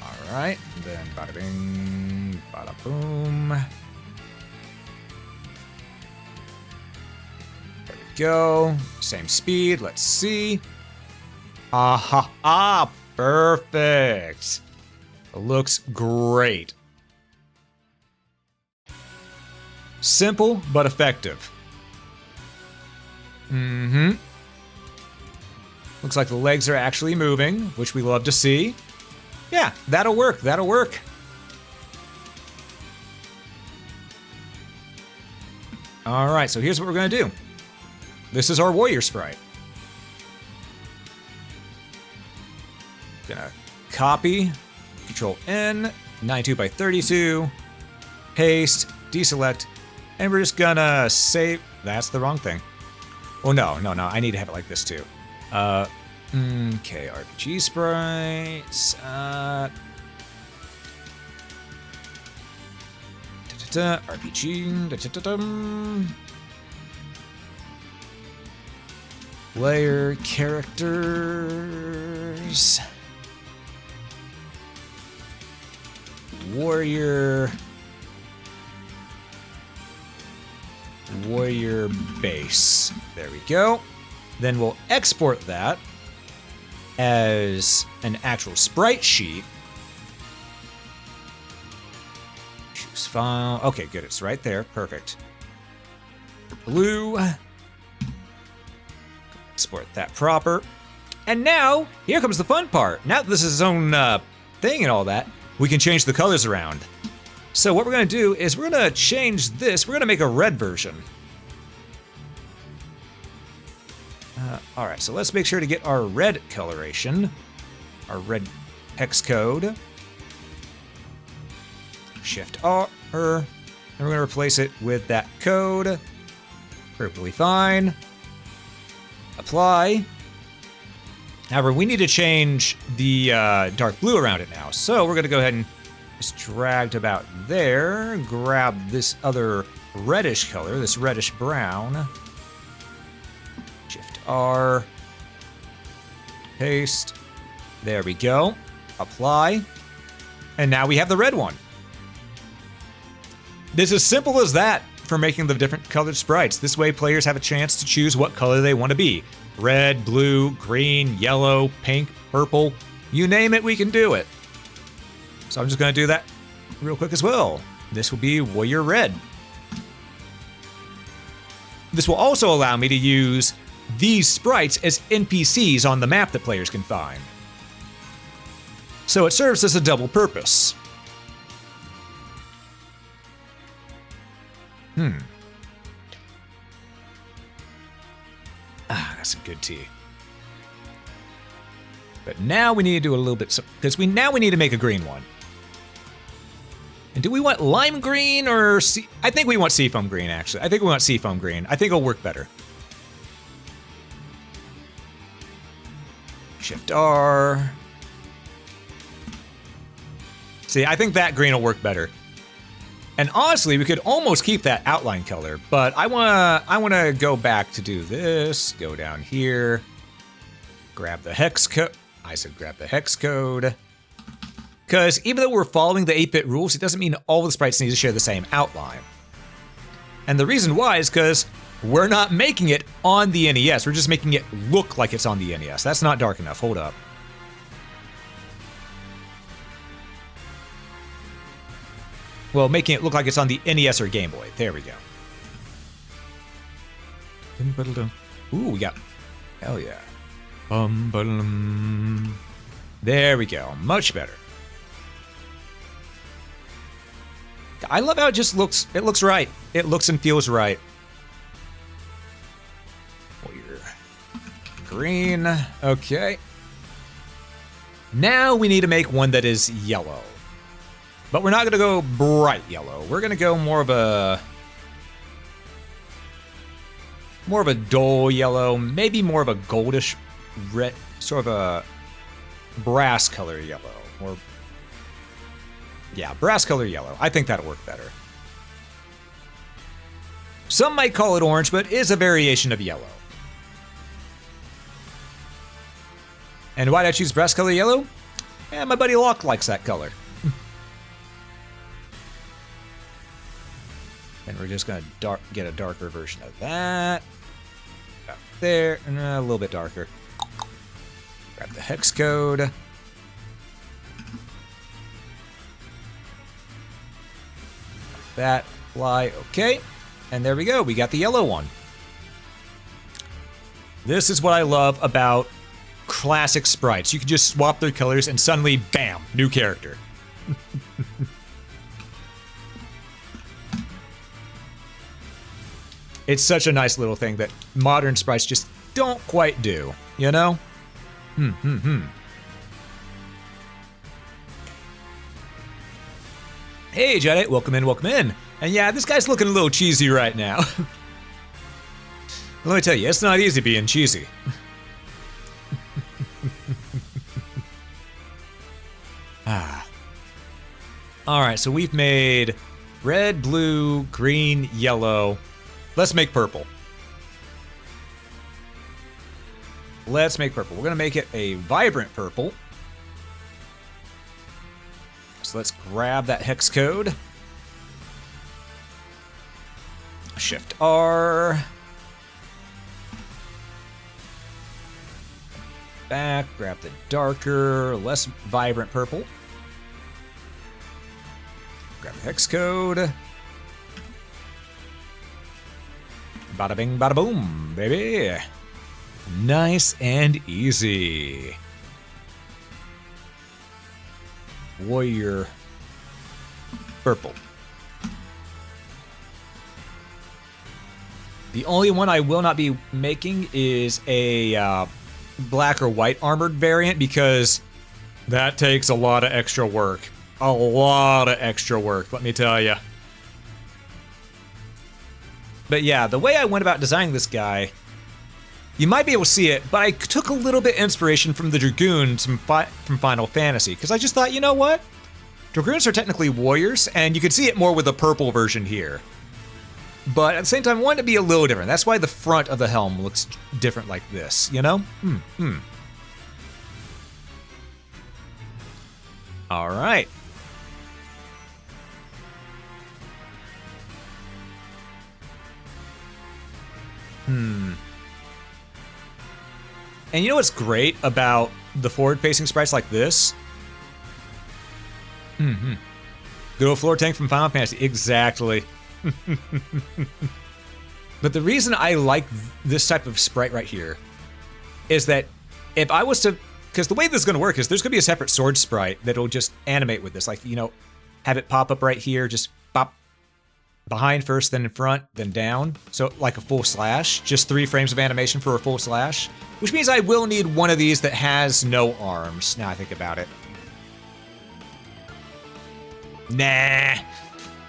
All right, then bada bing, bada boom. There we go. Same speed. Let's see. Perfect. It looks great. Simple, but effective. Looks like the legs are actually moving, which we love to see. Yeah, that'll work, that'll work. All right, so here's what we're gonna do. This is our warrior sprite. Gonna copy, Control N, 92 by 32, paste, deselect, and we're just gonna save. That's the wrong thing. Oh no, I need to have it like this too. Okay, RPG sprites. RPG. Layer characters. Warrior base. There we go. Then we'll export that as an actual sprite sheet. Choose file. Okay, good. It's right there. Perfect. Blue. Export that proper. And now, here comes the fun part. Now that this is its own thing and all that, we can change the colors around. So what we're gonna do is we're gonna change this. We're gonna make a red version. All right, so let's make sure to get our red coloration, our red hex code. Shift R, and we're gonna replace it with that code. Perfectly fine. Apply. However, we need to change the dark blue around it now. So we're going to go ahead and just drag to about there. Grab this other reddish color, this reddish brown. Shift R. Paste. There we go. Apply. And now we have the red one. This is simple as that for making the different colored sprites. This way players have a chance to choose what color they want to be. Red, blue, green, yellow, pink, purple. You name it, we can do it. So I'm just going to do that real quick as well. This will be Warrior Red. This will also allow me to use these sprites as NPCs on the map that players can find. So it serves as a double purpose. That's some good tea. But now we need to do a little bit, because now we need to make a green one. And do we want lime green or I think we want seafoam green, actually. I think we want seafoam green. I think it'll work better. Shift R. See, I think that green will work better. And honestly, we could almost keep that outline color, but I wanna go back to do this. Go down here, grab the hex code. I said grab the hex code. Because even though we're following the 8-bit rules, it doesn't mean all the sprites need to share the same outline. And the reason why is because we're not making it on the NES. We're just making it look like it's on the NES. That's not dark enough. Hold up. Well, making it look like it's on the NES or Game Boy. There we go. Ooh, we got... Hell yeah. There we go. Much better. I love how it just looks... It looks right. It looks and feels right. Green. Okay. Now we need to make one that is yellow. But we're not going to go bright yellow. We're going to go more of a dull yellow, maybe more of a goldish red, sort of a brass color yellow. Or yeah, brass color yellow. I think that'll work better. Some might call it orange, but it is a variation of yellow. And why did I choose brass color yellow? Yeah, my buddy Locke likes that color. And we're just going to get a darker version of that. Up there, and a little bit darker. Grab the hex code. That, apply, okay. And there we go, we got the yellow one. This is what I love about classic sprites. You can just swap their colors and suddenly, bam, new character. It's such a nice little thing that modern sprites just don't quite do, you know? Hey, Jedi, welcome in, welcome in. And yeah, this guy's looking a little cheesy right now. Let me tell you, it's not easy being cheesy. Alright, so we've made red, blue, green, yellow. Let's make purple. Let's make purple. We're going to make it a vibrant purple. So let's grab that hex code. Shift R. Back, grab the darker, less vibrant purple. Grab the hex code. Bada bing, bada boom, baby. Nice and easy. Warrior purple. The only one I will not be making is a black or white armored variant because that takes a lot of extra work. A lot of extra work, let me tell you. But yeah, the way I went about designing this guy, You might be able to see it, but I took a little bit inspiration from the Dragoons from Final Fantasy, because I just thought, you know what? Dragoons are technically warriors, and you can see it more with the purple version here. But at the same time, I wanted to be a little different. That's why the front of the helm looks different like this, you know? All right. And you know what's great about the forward-facing sprites like this? Good old floor tank from Final Fantasy. Exactly. But the reason I like this type of sprite right here is that if I was to, because the way this is going to work is there's going to be a separate sword sprite that'll just animate with this, like, you know, have it pop up right here, just pop behind first, then in front, then down. So like a full slash, just 3 frames of animation for a full slash, which means I will need one of these that has no arms. Now I think about it. Nah.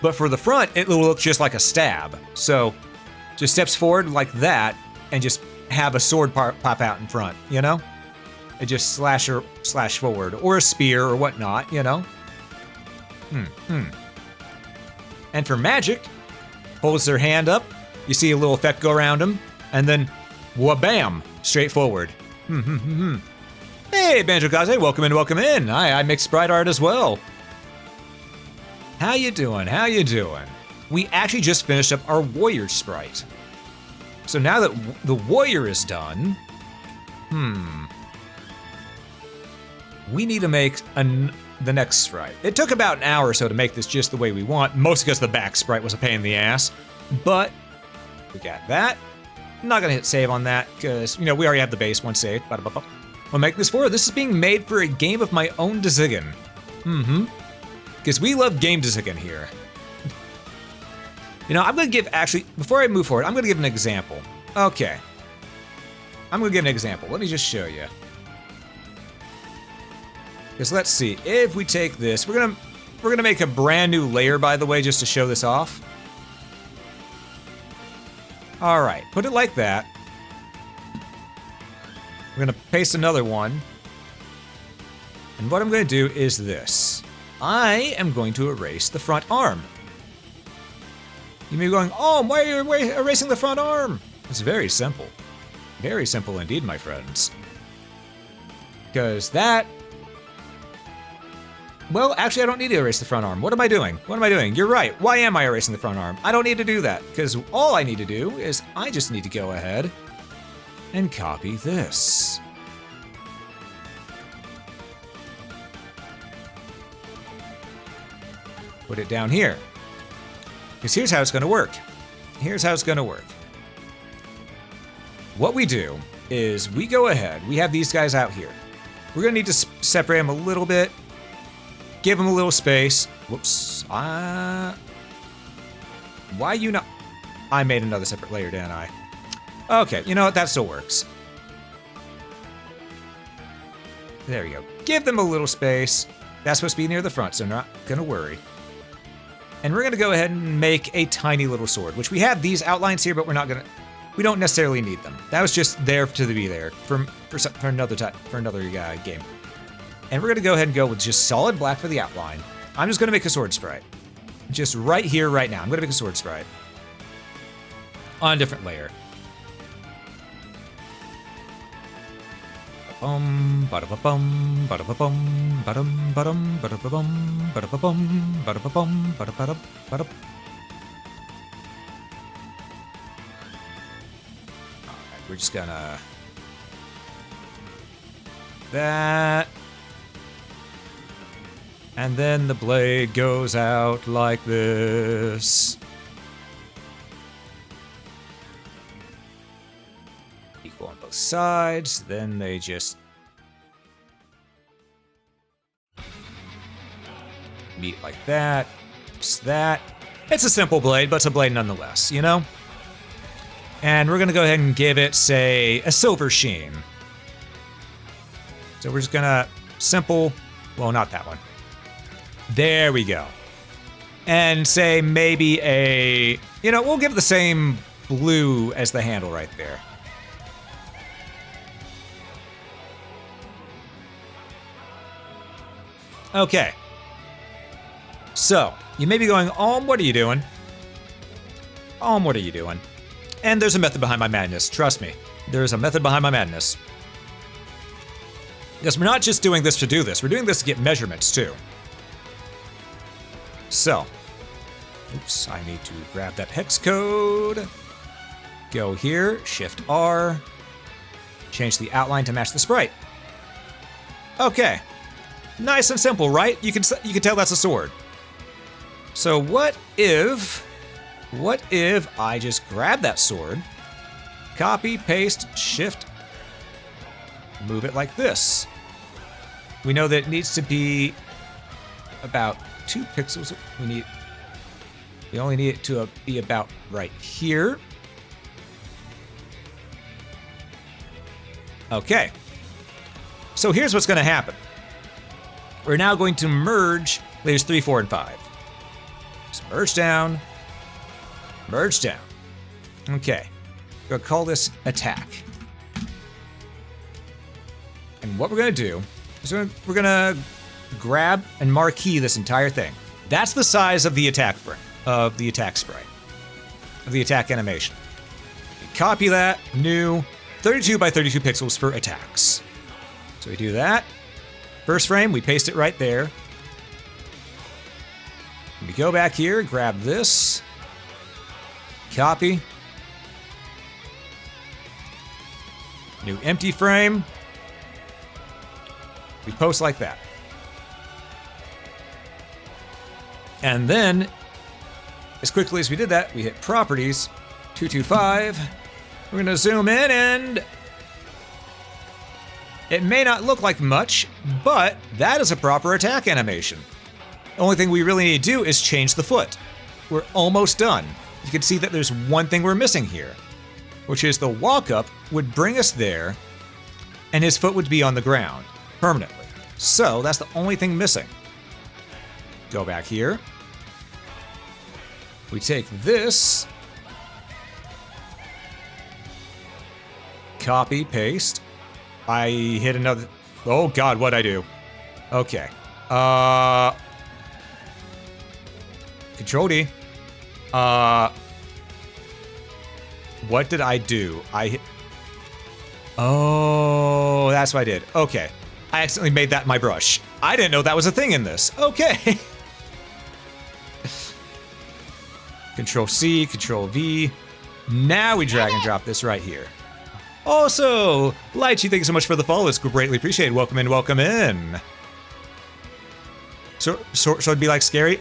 But for the front, it will look just like a stab. So just steps forward like that and just have a sword pop out in front, you know? It just slash forward, or a spear or whatnot, you know? And for magic, holds their hand up, you see a little effect go around them, and then wha-bam, straight forward. Hey, Banjo-Kazooie, welcome in, welcome in. I make sprite art as well. How you doing? How you doing? We actually just finished up our warrior sprite. So now that the warrior is done, we need to make the next sprite. It took about an hour or so to make this just the way we want, mostly because the back sprite was a pain in the ass. But we got that. I'm not gonna hit save on that because, you know, we already have the base one saved. We'll make this for. This is being made for a game of my own design. Because we love game design here. You know, I'm gonna give, actually, before I move forward, I'm gonna give an example. Okay. I'm gonna give an example. Let me just show you. Because let's see, if we take this, we're gonna make a brand new layer, by the way, just to show this off. All right, put it like that. We're gonna paste another one. And what I'm gonna do is this. I am going to erase the front arm. You may be going, oh, why are you erasing the front arm? It's very simple. Very simple indeed, my friends. Because that... Well, actually, I don't need to erase the front arm. What am I doing? What am I doing? You're right. Why am I erasing the front arm? I don't need to do that, because all I need to do is I just need to go ahead and copy this. Put it down here. Because here's how it's going to work. Here's how it's going to work. What we do is we go ahead. We have these guys out here. We're going to need to separate them a little bit. Give them a little space. Whoops. Why you not? I made another separate layer, didn't I? Okay, you know what? That still works. There we go. Give them a little space. That's supposed to be near the front, so not going to worry. And we're going to go ahead and make a tiny little sword, which we have these outlines here, but we don't necessarily need them. That was just there to be there for another game. And we're going to go ahead and go with just solid black for the outline. I'm just going to make a sword sprite. Just right here, right now. I'm going to make a sword sprite on a different layer. Bum, ba-da-ba-bum, ba-da-ba-bum, ba-dum, ba-dum, ba-da-ba-bum, ba-da-ba-bum, ba-da-ba-bum, ba-da-ba-da, ba-da. Alright, we're just gonna... that. And then the blade goes out like this. Equal on both sides, then they just meet like that. Just that. It's a simple blade, but it's a blade nonetheless, you know? And we're gonna go ahead and give it, say, a silver sheen. So we're just gonna simple, well, not that one. There we go. And say maybe a, you know, we'll give it the same blue as the handle right there. Okay. So, you may be going, what are you doing? What are you doing? And there's a method behind my madness. Trust me. There's a method behind my madness. Because we're not just doing this to do this. We're doing this to get measurements, too. So. Oops, I need to grab that hex code. Go here, Shift R. Change the outline to match the sprite. Okay. Nice and simple, right? You can tell that's a sword. So what if I just grab that sword, copy, paste, shift, move it like this? We know that it needs to be about 2 pixels. We only need it to be about right here. Okay. So here's what's going to happen. We're now going to merge layers 3, 4, and 5. Just merge down. Merge down. Okay. We'll call this attack. And what we're going to do is we're going to grab and marquee this entire thing. That's the size of the attack frame, of the attack sprite, of the attack animation. We copy that, new, 32 by 32 pixels for attacks. So we do that. First frame, we paste it right there. We go back here, grab this, copy, new empty frame. We post like that. And then, as quickly as we did that, we hit Properties, 225. We're gonna zoom in and it may not look like much, but that is a proper attack animation. The only thing we really need to do is change the foot. We're almost done. You can see that there's one thing we're missing here, which is the walk-up would bring us there, and his foot would be on the ground permanently. So that's the only thing missing. Go back here. We take this, copy, paste. I hit another. Oh God, what'd I do? Okay. Control D. What did I do? I hit. Oh, that's what I did. Okay. I accidentally made that my brush. I didn't know that was a thing in this. Okay. Control C, Control V. Now we drag and drop this right here. Also, Lychee, thank you so much for the follow. It's greatly appreciated. Welcome in, welcome in. So it'd be like scary?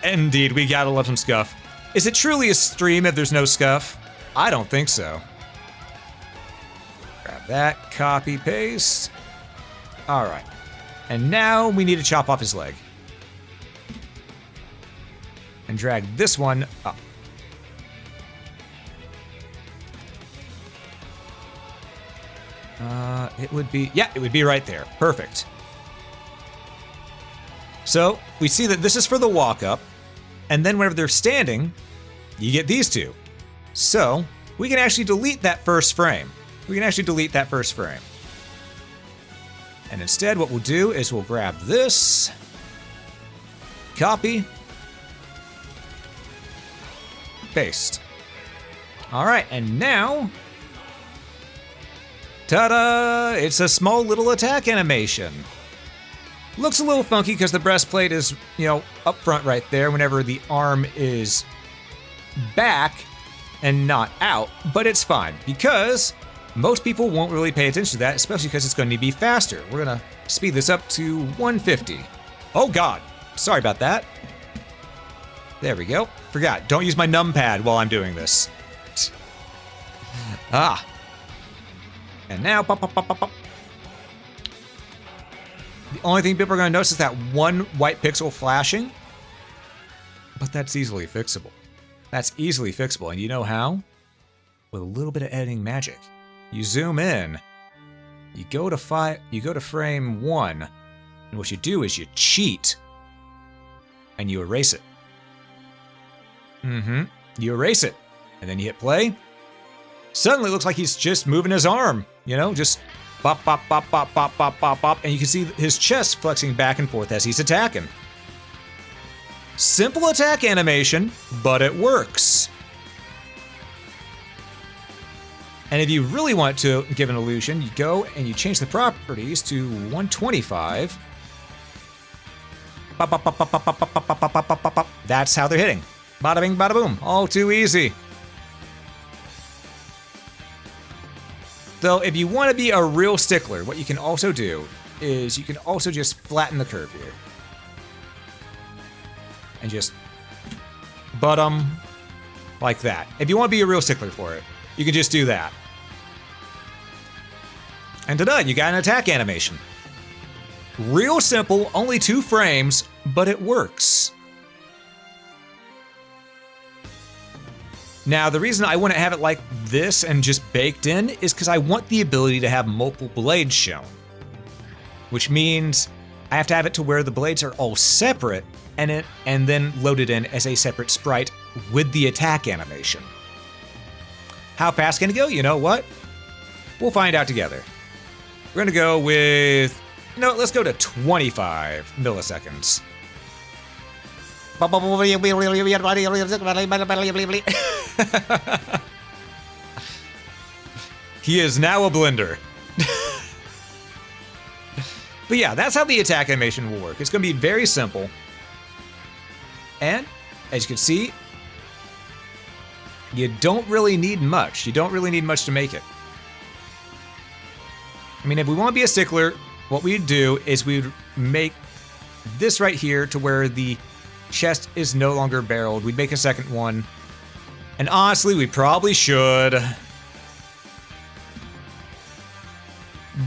Indeed, we gotta love some scuff. Is it truly a stream if there's no scuff? I don't think so. Grab that, copy, paste. All right. And now we need to chop off his leg. And drag this one up. It would be right there. Perfect. So we see that this is for the walk up, and then whenever they're standing, you get these two. So we can actually delete that first frame. And instead what we'll do is we'll grab this, copy, paste. All right, and now, ta-da! It's a small little attack animation. Looks a little funky because the breastplate is, up front right there whenever the arm is back and not out, but it's fine because most people won't really pay attention to that, especially because it's going to be faster. We're going to speed this up to 150. Oh God, sorry about that. There we go. Forgot, don't use my numpad while I'm doing this. And now, pop, pop, pop, pop, pop. The only thing people are going to notice is that one white pixel flashing, but that's easily fixable. And you know how? With a little bit of editing magic. You zoom in, you go to frame 1, and what you do is you cheat, and you erase it. You erase it, and then you hit play. Suddenly it looks like he's just moving his arm, just Bop, bop, bop, bop, bop, bop, bop, bop. And you can see his chest flexing back and forth as he's attacking. Simple attack animation, but it works. And if you really want to give an illusion, you go and you change the properties to 125. Bop, bop, bop, bop, bop, bop, bop, bop, bop, bop, bop, bop. That's how they're hitting. Bada bing, bada boom. All too easy. Though, if you want to be a real stickler, what you can also do is you can also just flatten the curve here. And just butt them like that. If you want to be a real stickler for it, you can just do that. And ta-da, you got an attack animation. Real simple, only 2 frames, but it works. Now, the reason I want to have it like this and just baked in is because I want the ability to have multiple blades shown. Which means I have to have it to where the blades are all separate and then loaded in as a separate sprite with the attack animation. How fast can it go? You know what? We'll find out together. We're gonna go with, no, let's go to 25 milliseconds. He is now a blender. But yeah, that's how the attack animation will work. It's gonna be very simple. And, as you can see, you don't really need much. You don't really need much to make it. I mean, if we want to be a stickler, what we'd do is we'd make this right here to where the chest is no longer barreled. We'd make a second one. And honestly, we probably should.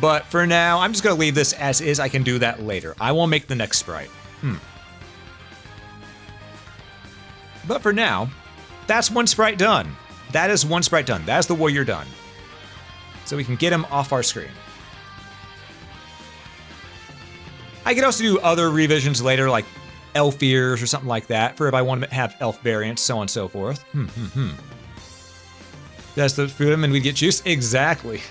But for now, I'm just going to leave this as is. I can do that later. I won't make the next sprite. But for now, that's one sprite done. That is one sprite done. That's the warrior done. So we can get him off our screen. I could also do other revisions later, like elf ears or something like that, for if I want to have elf variants, so on and so forth. That's the freedom and we get juice? Exactly.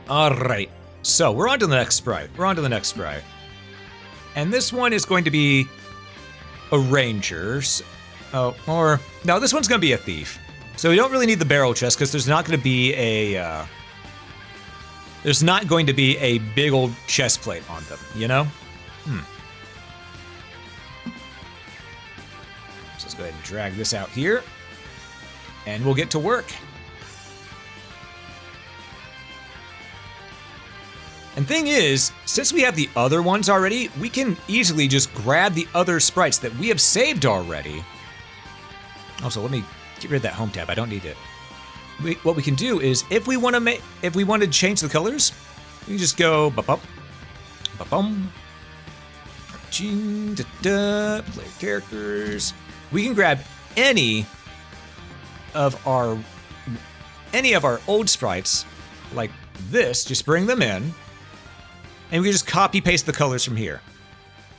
Alright, so we're on to the next sprite. And this one is going to be a ranger. Oh, or no, this one's going to be a thief. So we don't really need the barrel chest because there's not going to be a big old chest plate on them, you know? So let's go ahead and drag this out here, and we'll get to work. And thing is, since we have the other ones already, we can easily just grab the other sprites that we have saved already. Also, let me get rid of that home tab. I don't need it. What we can do is, if we want to change the colors, we can just go ba-bum, ba-bum, player characters. We can grab any of our old sprites, like this, just bring them in. And we can just copy paste the colors from here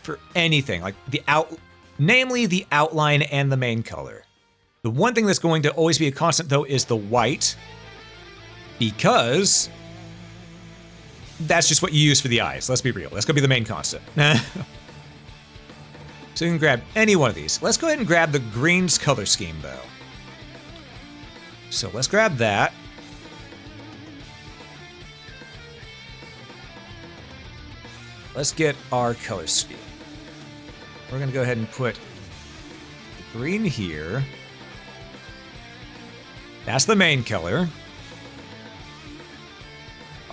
for anything, like namely the outline and the main color. The one thing that's going to always be a constant though is the white, because that's just what you use for the eyes. Let's be real. That's gonna be the main constant. So you can grab any one of these. Let's go ahead and grab the green's color scheme though. So let's grab that. Let's get our color scheme. We're gonna go ahead and put the green here. That's the main color.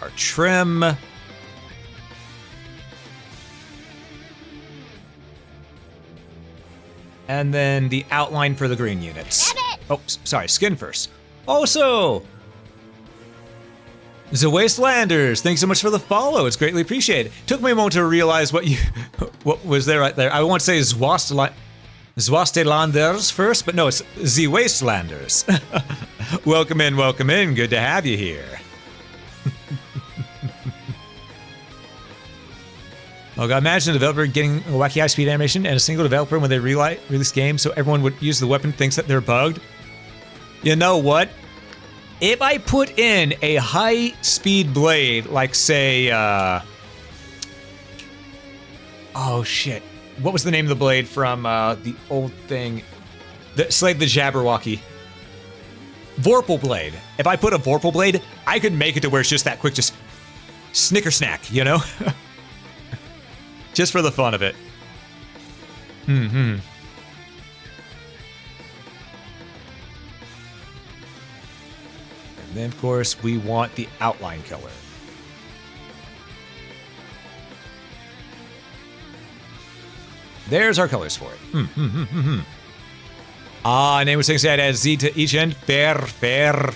Our trim. And then the outline for the green units. Oh, sorry, skin first. Also, The Wastelanders, thanks so much for the follow. It's greatly appreciated. Took me a moment to realize what was there right there. I want to say Zwastelanders first, but no, it's The Wastelanders. Welcome in. Good to have you here. Oh god, imagine a developer getting a wacky high-speed animation and a single developer when they release games so everyone would use the weapon thinks that they're bugged. You know what? If I put in a high-speed blade, like say, oh shit. What was the name of the blade from the old thing? Slave the Jabberwocky. Vorpal blade. If I put a Vorpal blade, I could make it to where it's just that quick, just snicker snack, you know? Just for the fun of it. And then, of course, we want the outline color. There's our colors for it. Name was saying add Z to each end. Fair.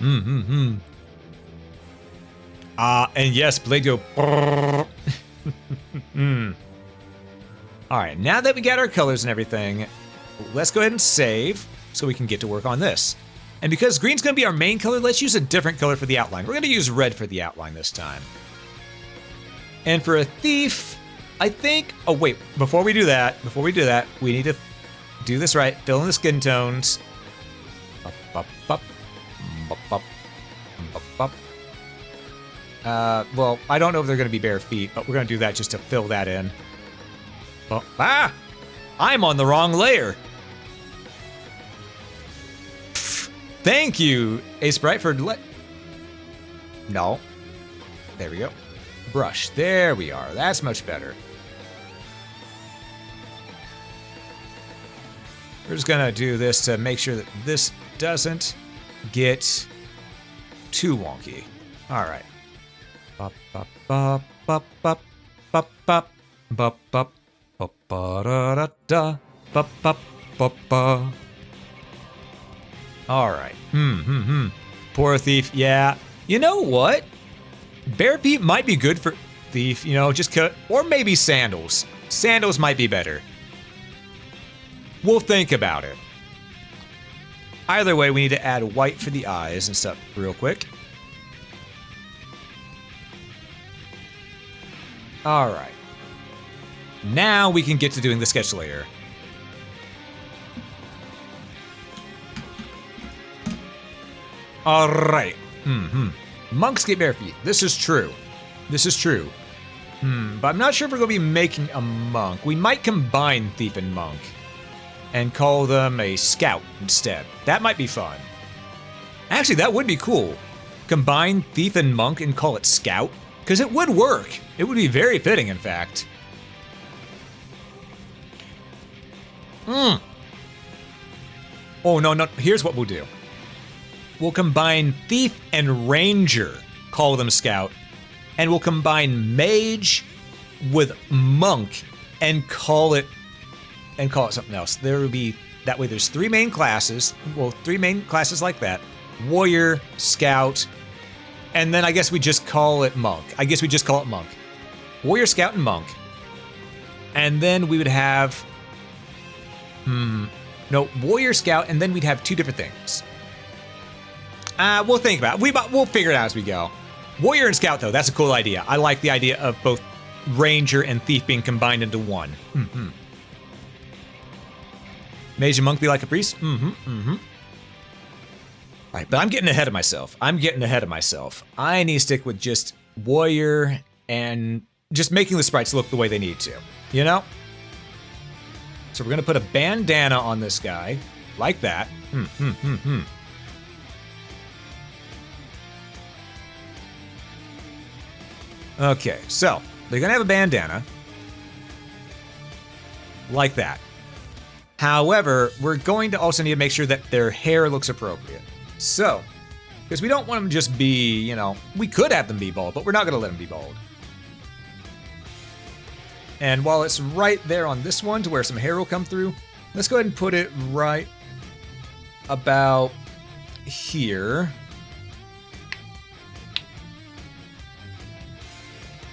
And yes, blade go. All right, now that we got our colors and everything, let's go ahead and save so we can get to work on this. And because green's gonna be our main color, let's use a different color for the outline. We're gonna use red for the outline this time. And for a thief, I think, oh wait, before we do that, we need to do this right. Fill in the skin tones. Well, I don't know if they're gonna be bare feet, but we're gonna do that just to fill that in. I'm on the wrong layer. Thank you, Aseprite, for No. There we go. Brush. There we are. That's much better. We're just gonna do this to make sure that this doesn't get too wonky. All right. Bop bop bop bop bop bop bop bop bop bop da da da bop bop bop bop. All right. Poor thief. Yeah. You know what? Bare feet might be good for thief. You know, just cut, or maybe sandals. Sandals might be better. We'll think about it. Either way, we need to add white for the eyes and stuff real quick. All right. Now we can get to doing the sketch layer. All right. Monks get bare feet. This is true. This is true. But I'm not sure if we're going to be making a monk. We might combine thief and monk and call them a scout instead. That might be fun. Actually, that would be cool. Combine thief and monk and call it scout, because it would work. It would be very fitting, in fact. Oh, no. Here's what we'll do. We'll combine thief and ranger, call them scout, and we'll combine mage with monk and call it something else. There will be, that way there's three main classes. Well, three main classes like that. Warrior, scout, and then I guess we just call it monk. Warrior, scout, and monk. And then we would have, no, warrior, scout, and then we'd have two different things. We'll think about it. We'll figure it out as we go. Warrior and scout, though, that's a cool idea. I like the idea of both ranger and thief being combined into one. Mage and monk be like a priest? Right, but I'm getting ahead of myself. I need to stick with just warrior and just making the sprites look the way they need to, you know? So we're gonna put a bandana on this guy, like that. Okay, so they're gonna have a bandana, like that. However, we're going to also need to make sure that their hair looks appropriate. So, because we don't want them to just be, you know, we could have them be bald, but we're not gonna let them be bald. And while it's right there on this one to where some hair will come through, let's go ahead and put it right about here.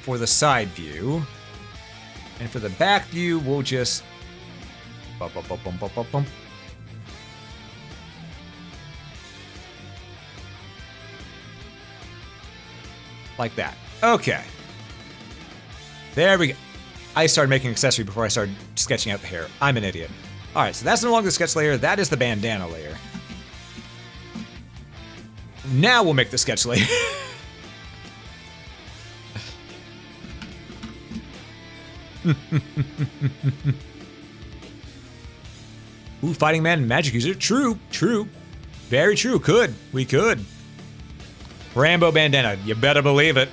For the side view. And for the back view, we'll just bump. Like that. Okay. There we go. I started making an accessory before I started sketching out the hair. I'm an idiot. All right, so that's no longer the sketch layer. That is the bandana layer. Now we'll make the sketch layer. Ooh, fighting man, magic user. True, true. Very true. Could. We could. Rambo bandana. You better believe it.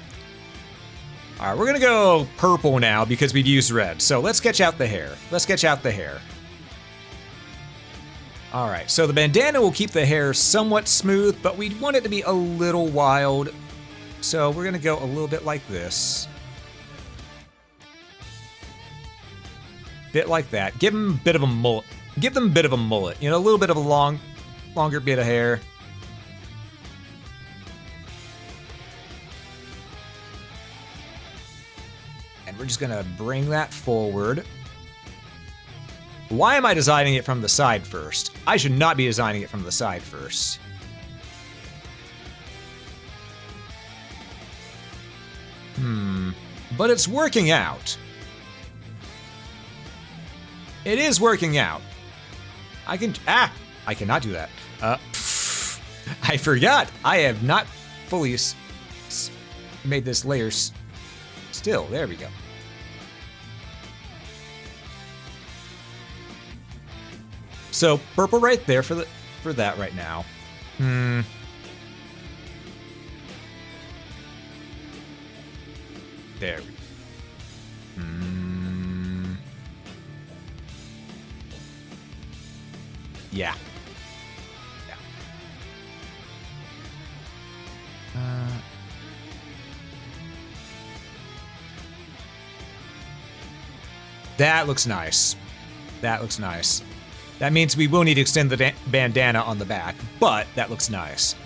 All right, we're gonna go purple now because we've used red. So let's sketch out the hair. Let's sketch out the hair. All right, so the bandana will keep the hair somewhat smooth, but we want it to be a little wild. So we're gonna go a little bit like this. Bit like that. Give them a bit of a mullet. Give them a bit of a mullet. You know, a little bit of a longer bit of hair. And we're just gonna bring that forward. Why am I designing it from the side first? I should not be designing it from the side first. But it's working out. It is working out. I cannot do that. I forgot. I have not fully made this layer still. There we go. So purple right there for that right now. There we go. Yeah. That looks nice. That looks nice. That means we will need to extend the bandana on the back, but that looks nice.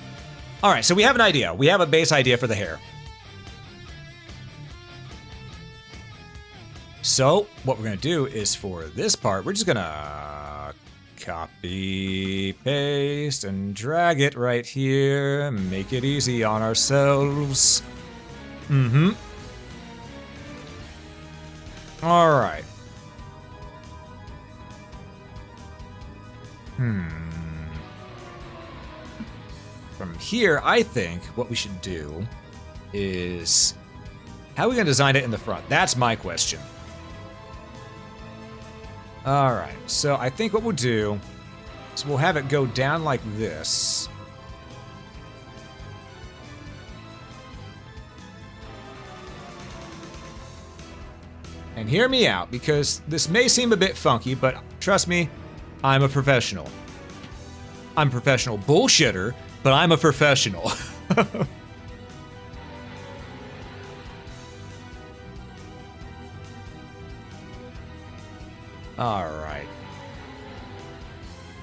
All right, so we have an idea. We have a base idea for the hair. So what we're gonna do is for this part, we're just gonna copy, paste, and drag it right here. Make it easy on ourselves. All right. From here, I think what we should do is... How are we going to design it in the front? That's my question. All right, so I think what we'll do is we'll have it go down like this. And hear me out, because this may seem a bit funky, but trust me, I'm a professional. I'm a professional bullshitter, but I'm a professional. All right.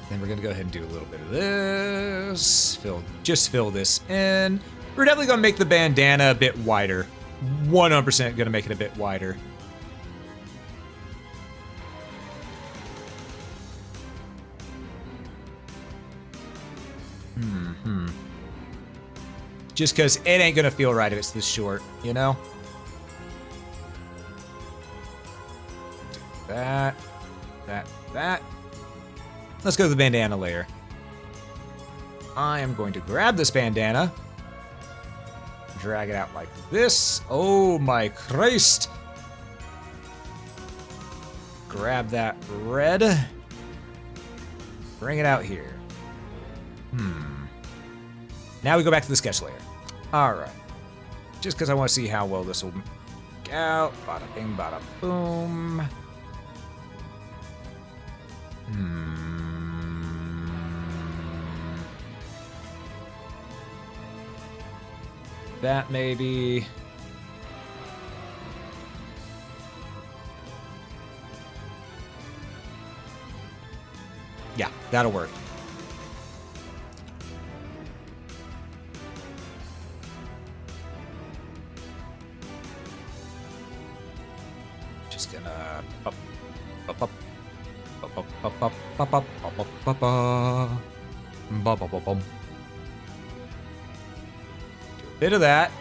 Then we're gonna go ahead and do a little bit of this. Just fill this in. We're definitely gonna make the bandana a bit wider. 100% gonna make it a bit wider. Just because it ain't gonna feel right if it's this short, you know? Do that. That. Let's go to the bandana layer. I am going to grab this bandana, drag it out like this. Oh my Christ! Grab that red, bring it out here. Now we go back to the sketch layer. All right. Just because I want to see how well this will work out. Bada bing, bada boom. That maybe. Yeah, that'll work. Just gonna up. Do a bit of that.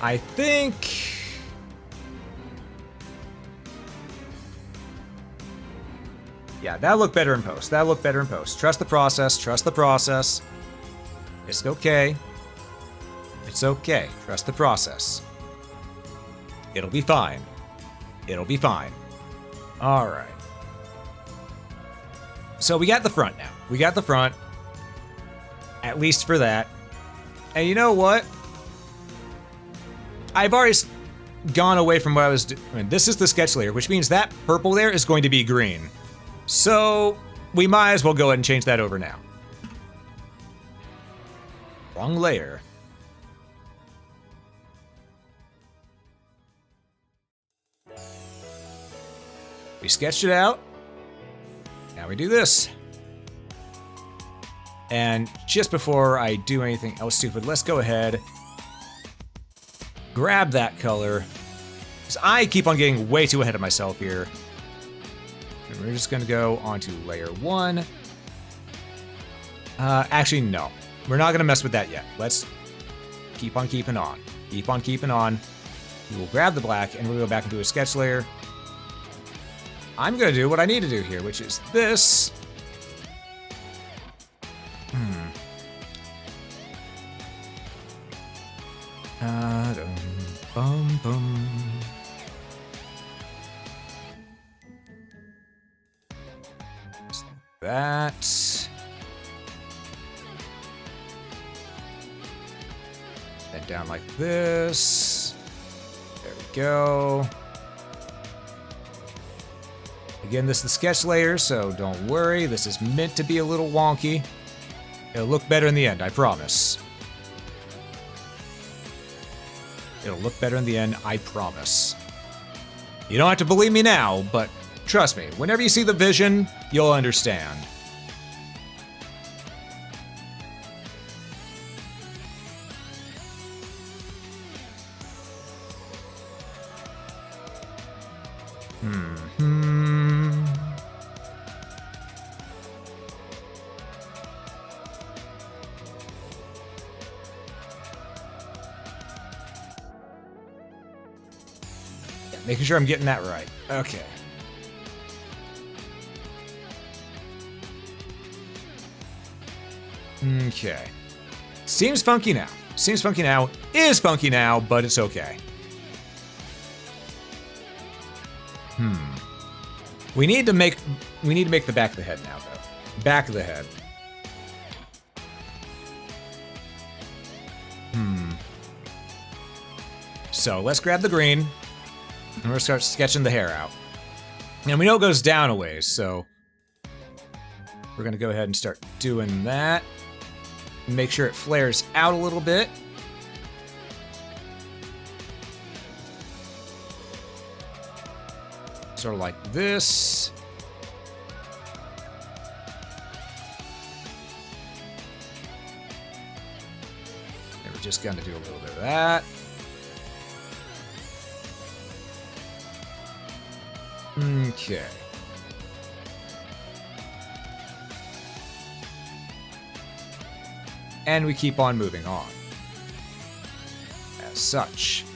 I think... Yeah, that'll look better in post. That'll look better in post. Trust the process. Trust the process. It's okay. It's okay. Trust the process. It'll be fine. It'll be fine. All right. So we got the front now. We got the front. At least for that. And you know what? I've already gone away from what I was doing. This is the sketch layer, which means that purple there is going to be green. So we might as well go ahead and change that over now. Wrong layer. We sketched it out. Now we do this. And just before I do anything else stupid, let's go ahead, grab that color. Because I keep on getting way too ahead of myself here. And we're just gonna go onto layer 1. Actually, no. We're not gonna mess with that yet. Let's keep on keeping on. Keep on keeping on. We will grab the black and we'll go back into a sketch layer. I'm gonna do what I need to do here, which is this. Bum, bum. That. Then down like this. There we go. Again, this is the sketch layer, so don't worry. This is meant to be a little wonky. It'll look better in the end, I promise. It'll look better in the end, I promise. You don't have to believe me now, but trust me, whenever you see the vision, you'll understand. Making sure I'm getting that right. Okay. Okay. Seems funky now. Seems funky now. Is funky now, but it's okay. We need to make the back of the head now, though. Back of the head. So let's grab the green. And we're gonna start sketching the hair out. And we know it goes down a ways, so we're gonna go ahead and start doing that. Make sure it flares out a little bit. Sort of like this. And we're just gonna do a little bit of that. Okay. And we keep on moving on. As such.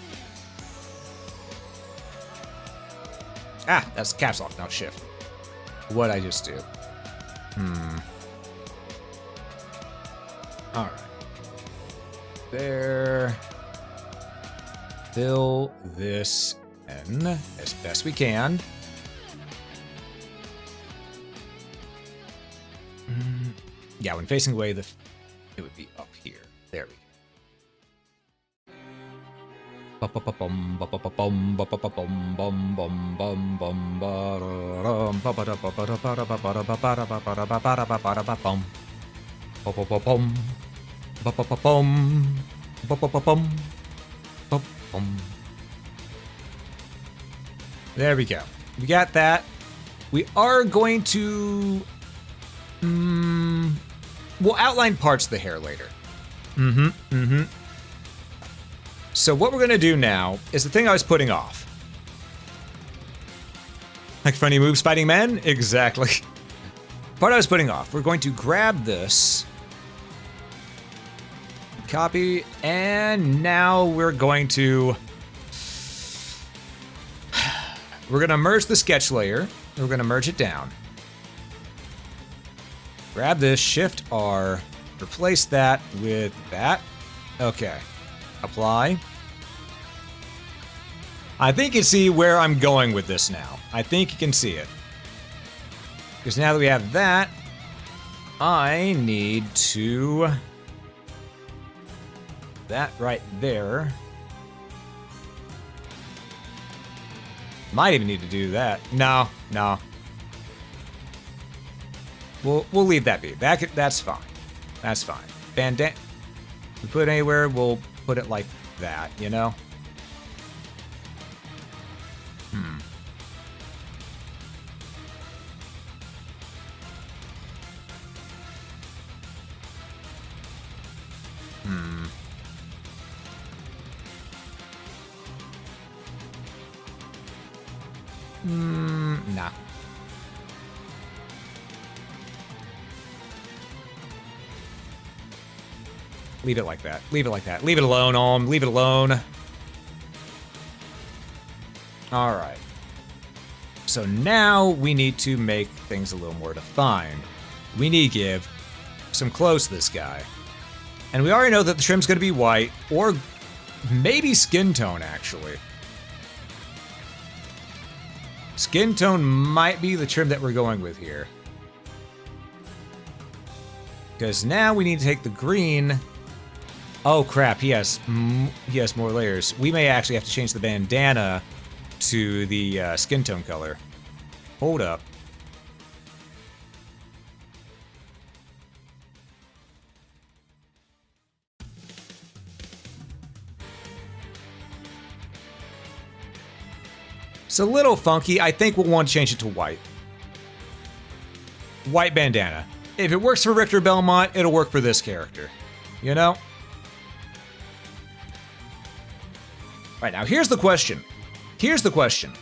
Ah, that's caps lock, not shift. What'd I just do? Alright. There. Fill this in as best we can. Yeah, when facing away, it would be up here. There we go. There we go. We got that. We are going to... we'll outline parts of the hair later. So what we're gonna do now is the thing I was putting off. Like funny moves fighting men? Exactly. Part I was putting off. We're going to grab this. Copy. And now we're going to merge the sketch layer. We're going to merge it down. Grab this, Shift R, replace that with that. Okay. Apply. I think you see where I'm going with this now. I think you can see it. Because now that we have that, I need to... that right there. Might even need to do that. No. We'll leave that be. That's fine. That's fine. Bandana. We put it anywhere, we'll put it like that, you know? Nah. Leave it like that. Leave it like that. Leave it alone, Alm. Leave it alone. Alright. So now we need to make things a little more defined. We need to give some clothes to this guy. And we already know that the trim's going to be white, or maybe skin tone, actually. Skin tone might be the trim that we're going with here. Because now we need to take the green. Oh crap, he has more layers. We may actually have to change the bandana to the skin tone color. Hold up. It's a little funky. I think we'll want to change it to white. White bandana. If it works for Richter Belmont, it'll work for this character. You know? Right, now here's the question. Here's the question.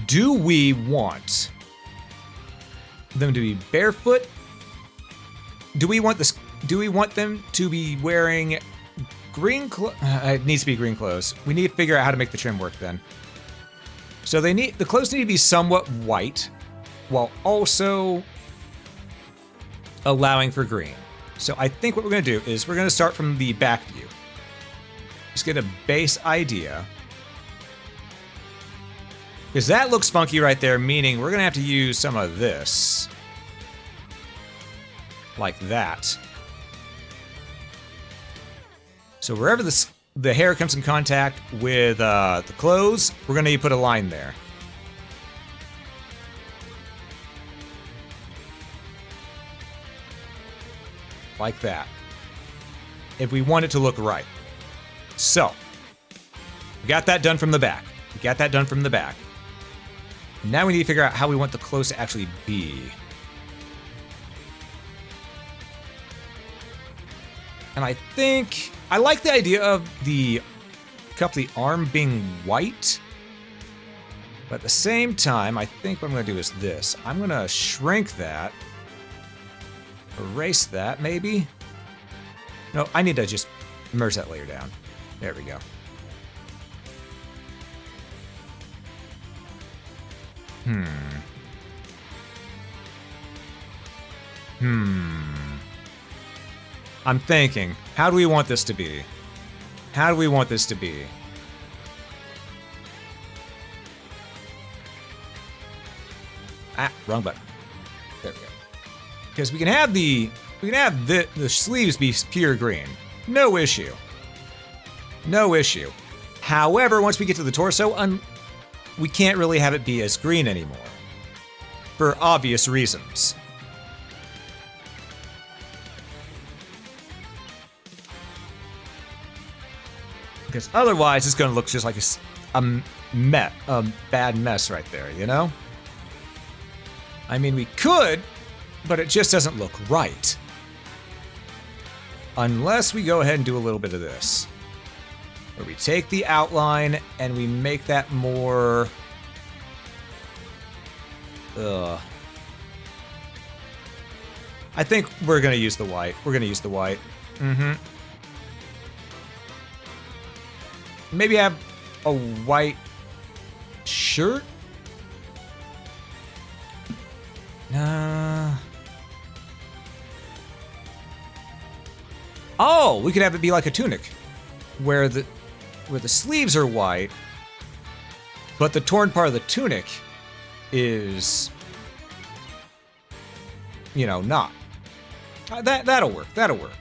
Do we want them to be barefoot? Do we want them to be wearing green clothes? It needs to be green clothes. We need to figure out how to make the trim work then. So the clothes need to be somewhat white, while also allowing for green. So I think what we're going to do is we're going to start from the back view. Just get a base idea. Because that looks funky right there, meaning we're going to have to use some of this. Like that. So wherever the hair comes in contact with the clothes, we're going to put a line there. Like that. If we want it to look right. So, we got that done from the back. We got that done from the back. Now we need to figure out how we want the clothes to actually be. And I think I like the idea of the cup of the arm being white. But at the same time, I think what I'm going to do is this. I'm going to shrink that. Erase that, maybe? No, I need to just merge that layer down. There we go. I'm thinking, how do we want this to be? How do we want this to be? Ah, wrong button. There we go. Because we can have the sleeves be pure green. No issue. No issue. However, once we get to the torso, we can't really have it be as green anymore. For obvious reasons. Because otherwise, it's going to look just like a bad mess right there, you know? I mean, we could, but it just doesn't look right. Unless we go ahead and do a little bit of this. Where we take the outline and we make that more... I think we're going to use the white. We're going to use the white. Maybe have a white shirt? Oh, we could have it be like a tunic, where the sleeves are white, but the torn part of the tunic is, you know, not. That'll work. That'll work.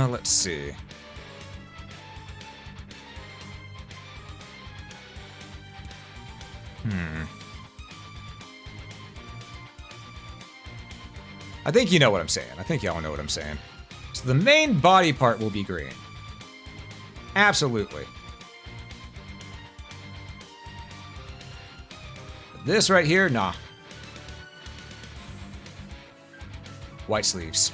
Let's see. I think you know what I'm saying. I think y'all know what I'm saying. So the main body part will be green. Absolutely. This right here, nah. White sleeves.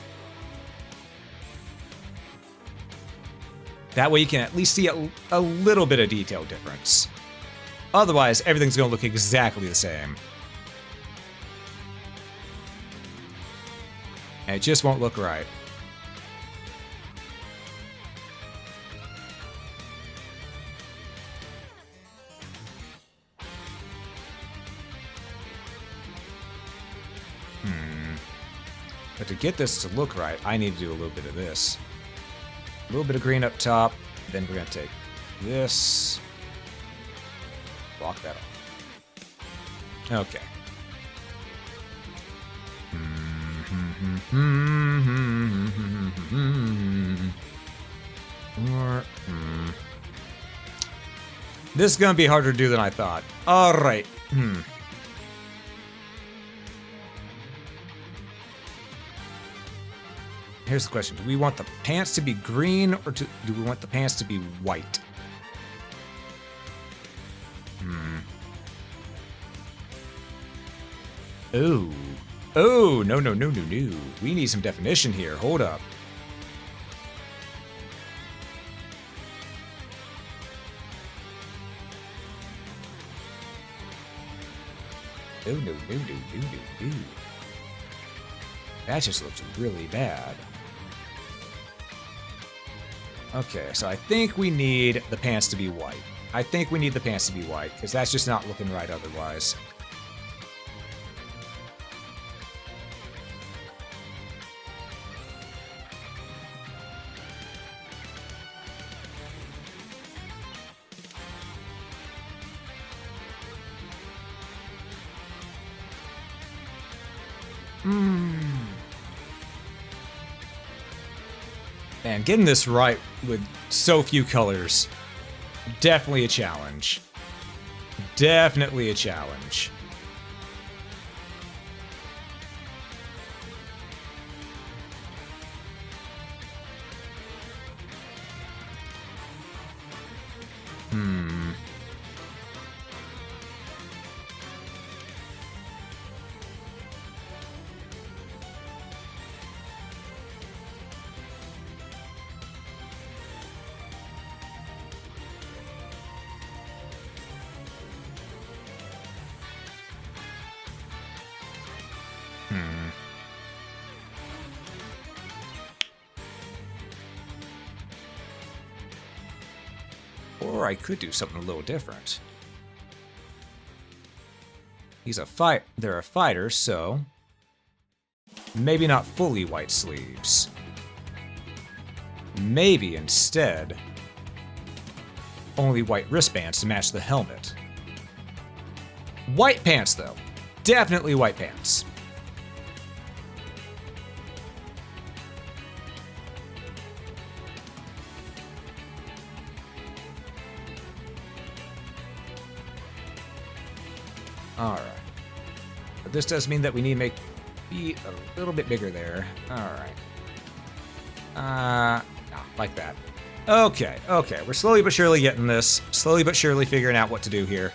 That way you can at least see a little bit of detail difference. Otherwise, everything's gonna look exactly the same. And it just won't look right. But to get this to look right, I need to do a little bit of this. A little bit of green up top, then we're gonna take this. Block that off. Okay. This is gonna be harder to do than I thought. All right. Here's the question. Do we want the pants to be green or do we want the pants to be white? Oh. Oh, no. We need some definition here. Hold up. Oh, no. That just looks really bad. Okay, so I think we need the pants to be white. Because that's just not looking right otherwise. Man, getting this right with so few colors, definitely a challenge. Definitely a challenge. Or I could do something a little different. They're a fighter, so maybe not fully white sleeves. Maybe instead only white wristbands to match the helmet. White pants though. Definitely white pants. Alright. But this does mean that we need to be a little bit bigger there. Alright. No, like that. Okay. We're slowly but surely getting this. Slowly but surely figuring out what to do here.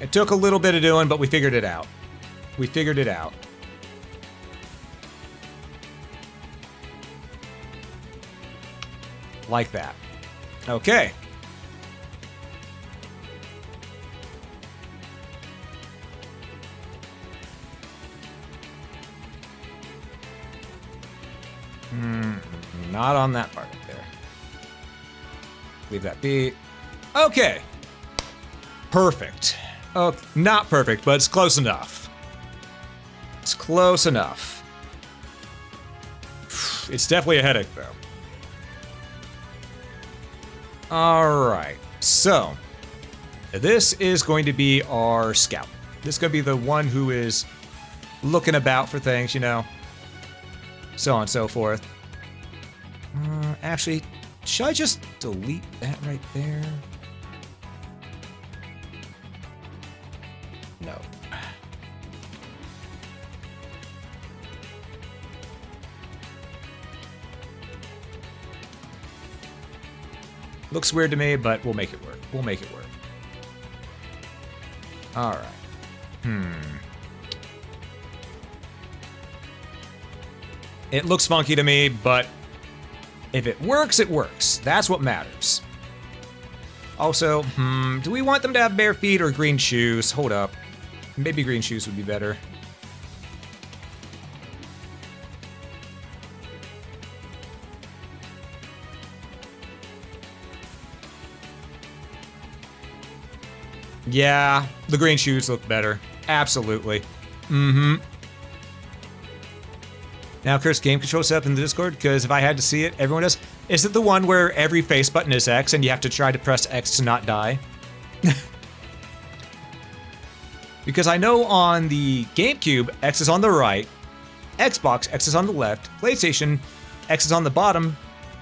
It took a little bit of doing, but we figured it out. Like that. Okay. Not on that part up there. Leave that be. Okay. Perfect. Oh, not perfect, but it's close enough. It's close enough. It's definitely a headache, though. All right. So, this is going to be our scout. This is going to be the one who is looking about for things, you know. So on and so forth. Actually, should I just delete that right there? No. Looks weird to me, but we'll make it work. We'll make it work. All right. It looks funky to me, but if it works, it works. That's what matters. Also, do we want them to have bare feet or green shoes? Hold up. Maybe green shoes would be better. Yeah, the green shoes look better. Absolutely. Now, Chris, game control set up in the Discord, because if I had to see it, everyone does. Is it the one where every face button is X and you have to try to press X to not die? Because I know on the GameCube, X is on the right, Xbox, X is on the left, PlayStation, X is on the bottom,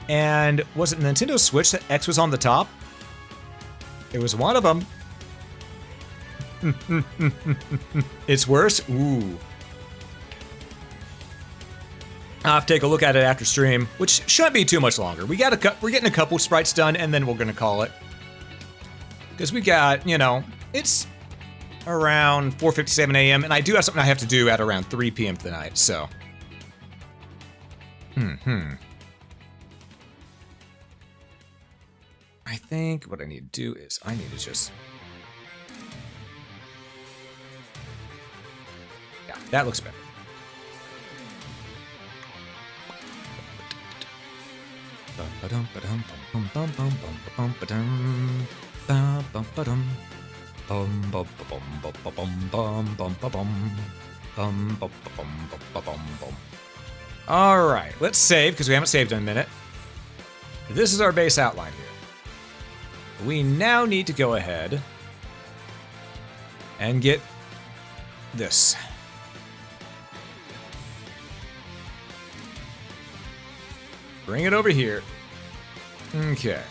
and was it Nintendo Switch that X was on the top? It was one of them. It's worse? Ooh. I'll have to take a look at it after stream, which shouldn't be too much longer. We're getting a couple sprites done, and then we're gonna call it. Because we got, you know, it's around 4:57 a.m., and I do have something I have to do at around 3 p.m. tonight, so. I think what I need to do is I need to just... Yeah, that looks better. All right, let's save because we haven't saved in a minute. This is our base outline here. We now need to go ahead and get this. Bring it over here. Okay.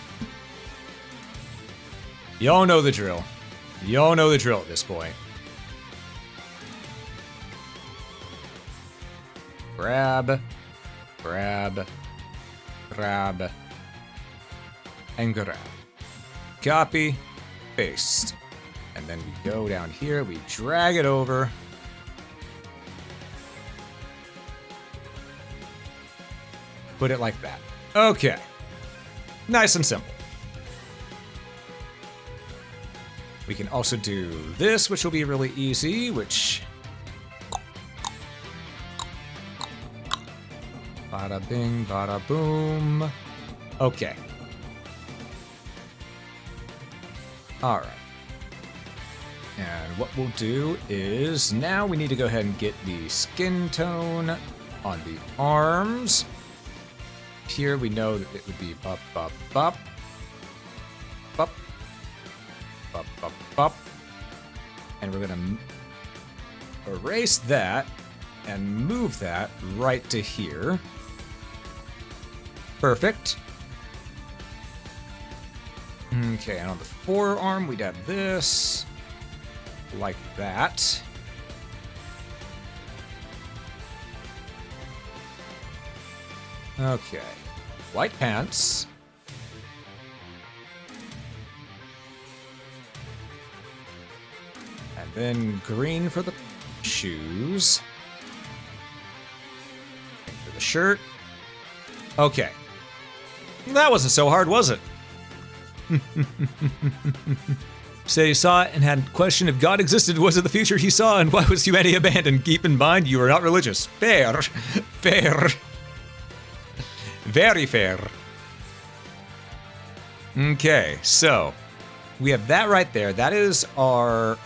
Y'all know the drill. Y'all know the drill at this point. Grab, grab, grab, and grab. Copy, paste. And then we go down here, we drag it over. Put it like that. Okay. Nice and simple. We can also do this, which will be really easy, which... Bada bing, bada boom. Okay. All right. And what we'll do is now we need to go ahead and get the skin tone on the arms. Here we know that it would be bop, bop, bop, bop, bop, bop, bop. And we're gonna erase that and move that right to here. Perfect. Okay, and on the forearm we'd have this, like that. Okay, white pants. And then green for the shoes. And for the shirt. Okay. That wasn't so hard, was it? Say you saw it and had a question if God existed, was it the future he saw, and why was humanity abandoned? Keep in mind, you are not religious. Fair. Fair. Very fair. Okay, so we have that right there. That's our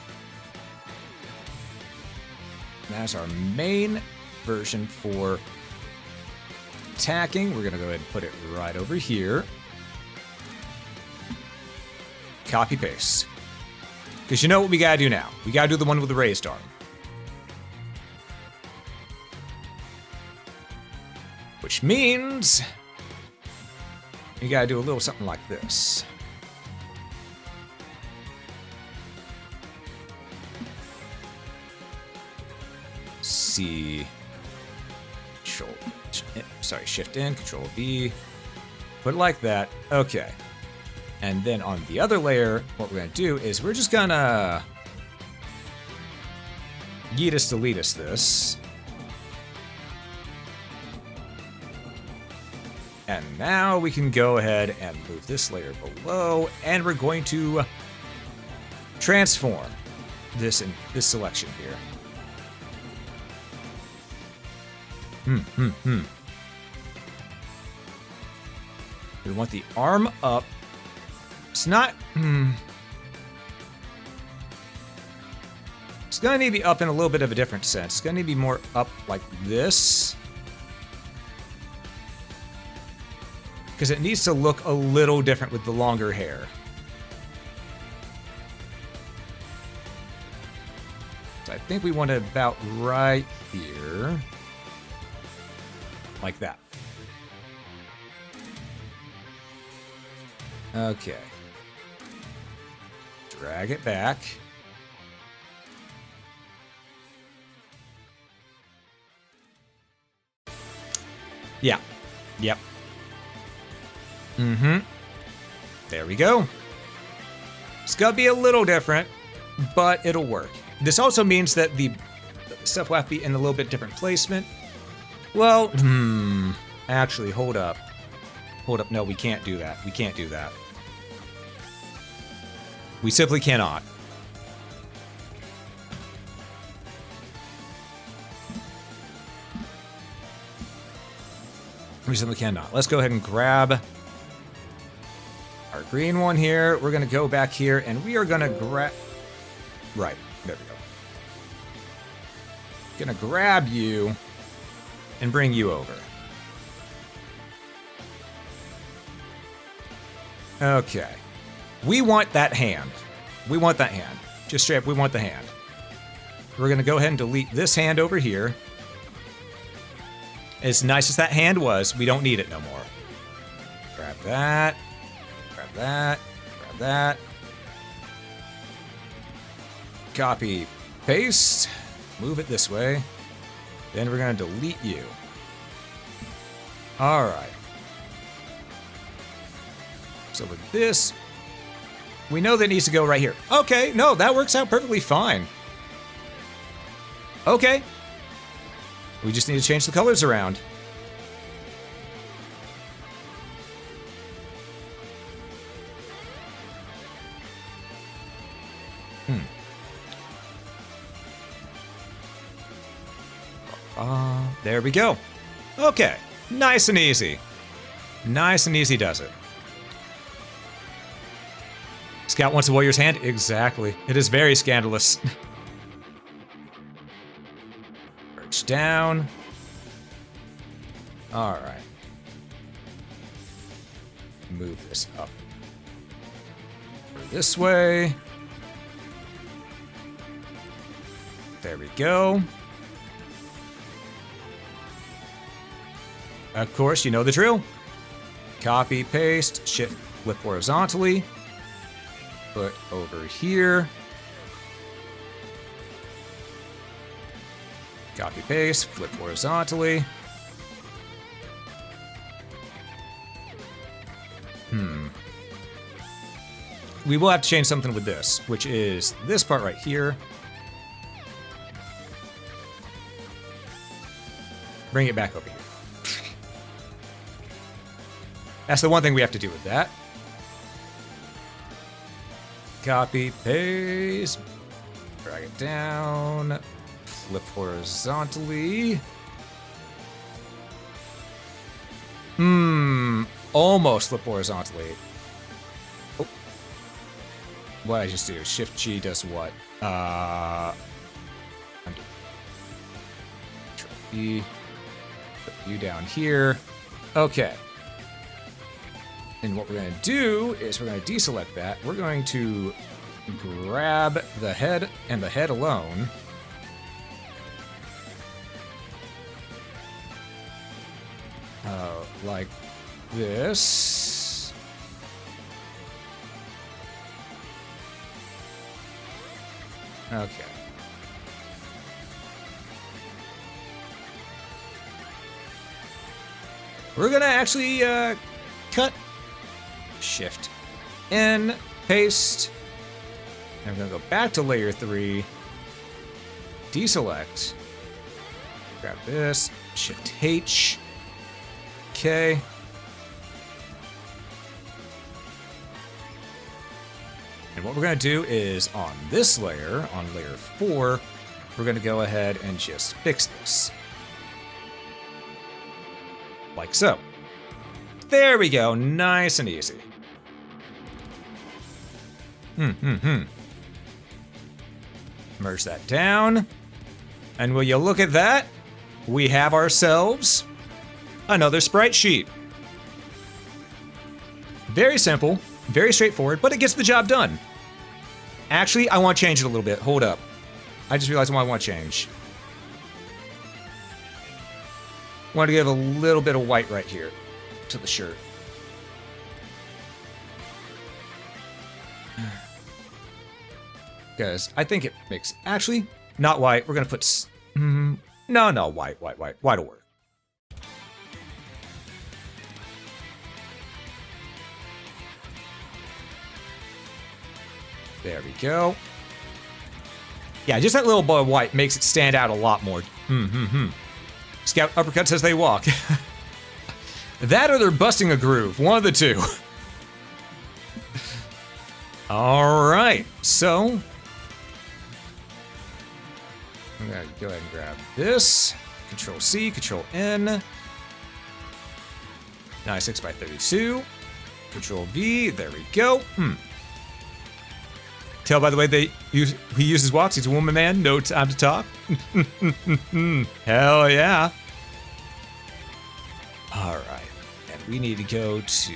main version for attacking. We're gonna go ahead and put it right over here. Copy paste. Because you know what we gotta do now. We gotta do the one with the raised arm. Which means you gotta do a little something like this. C, Shift in, Control V. Put it like that. Okay. And then on the other layer, what we're gonna do is we're just gonna yeetus deletus this. And now we can go ahead and move this layer below, and we're going to transform this selection here. We want the arm up. It's not. It's gonna need to be up in a little bit of a different sense. It's gonna need to be more up like this. Because it needs to look a little different with the longer hair. So I think we want it about right here. Like that. Okay. Drag it back. Yeah. Yep. There we go. It's gonna be a little different, but it'll work. This also means that the stuff will have to be in a little bit different placement. Well, actually, hold up. Hold up. No, we can't do that. We can't do that. We simply cannot. We simply cannot. Let's go ahead and grab our green one here. We're going to go back here, and we are going to grab... Right. There we go. Going to grab you and bring you over. Okay. We want that hand. We want that hand. Just straight up, we want the hand. We're going to go ahead and delete this hand over here. As nice as that hand was, we don't need it no more. Grab that. Grab that. Grab that. Copy, paste. Move it this way. Then we're going to delete you. All right. So with this, we know that it needs to go right here. Okay, no, that works out perfectly fine. Okay. We just need to change the colors around. There we go. Okay, nice and easy. Nice and easy does it. Scout wants a warrior's hand? Exactly. It is very scandalous. Perch down. Alright. Move this up. This way. There we go. Of course, you know the drill. Copy, paste, shift, flip horizontally. Put over here. Copy, paste, flip horizontally. We will have to change something with this, which is this part right here. Bring it back over here. That's the one thing we have to do with that. Copy, paste, drag it down, flip horizontally. almost flip horizontally. Oh. What did I just do? Shift G does what? Undo. Control B. Put you down here. Okay. And what we're going to do is we're going to deselect that. We're going to grab the head and the head alone. Like this. Okay. We're gonna actually cut, shift, N, paste, and we're gonna go back to layer 3, deselect, grab this, shift H, okay. And what we're gonna do is on this layer, on layer 4, we're gonna go ahead and just fix this. Like so. There we go, nice and easy. Merge that down. And will you look at that? We have ourselves another sprite sheet. Very simple, very straightforward, but it gets the job done. Actually, I want to change it a little bit. Hold up. I just realized what I want to change. Want to give a little bit of white right here to the shirt. Because I think it makes... Actually, not white. We're going to put... No, white. White will work. There we go. Yeah, just that little bit of white makes it stand out a lot more. Scout uppercuts as they walk. That or they're busting a groove. One of the two. Alright, so... I'm gonna go ahead and grab this. Control C, Control N. 96 by 32. Control V, there we go. Tell by the way he uses walks, he's a woman man, no time to talk. Hell yeah. Alright, and we need to go to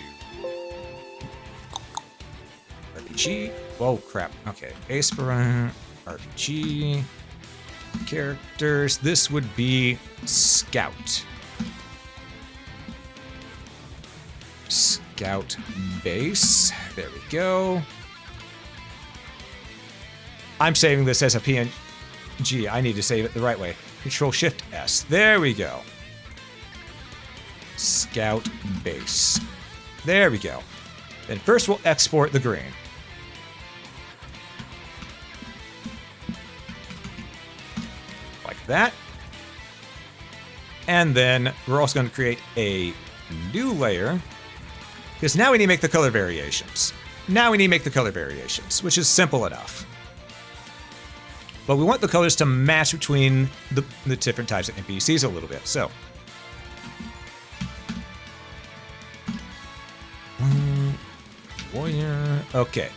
RPG. Whoa, crap. Okay, Aseprite, RPG, characters. This would be Scout. Scout base. There we go. I'm saving this as a PNG. I need to save it the right way. Control Shift S. There we go. Scout base. There we go. Then first we'll export the green. Like that. And then we're also going to create a new layer. Because now we need to make the color variations. Which is simple enough. But we want the colors to match between the different types of NPCs a little bit, so. Warrior. Okay.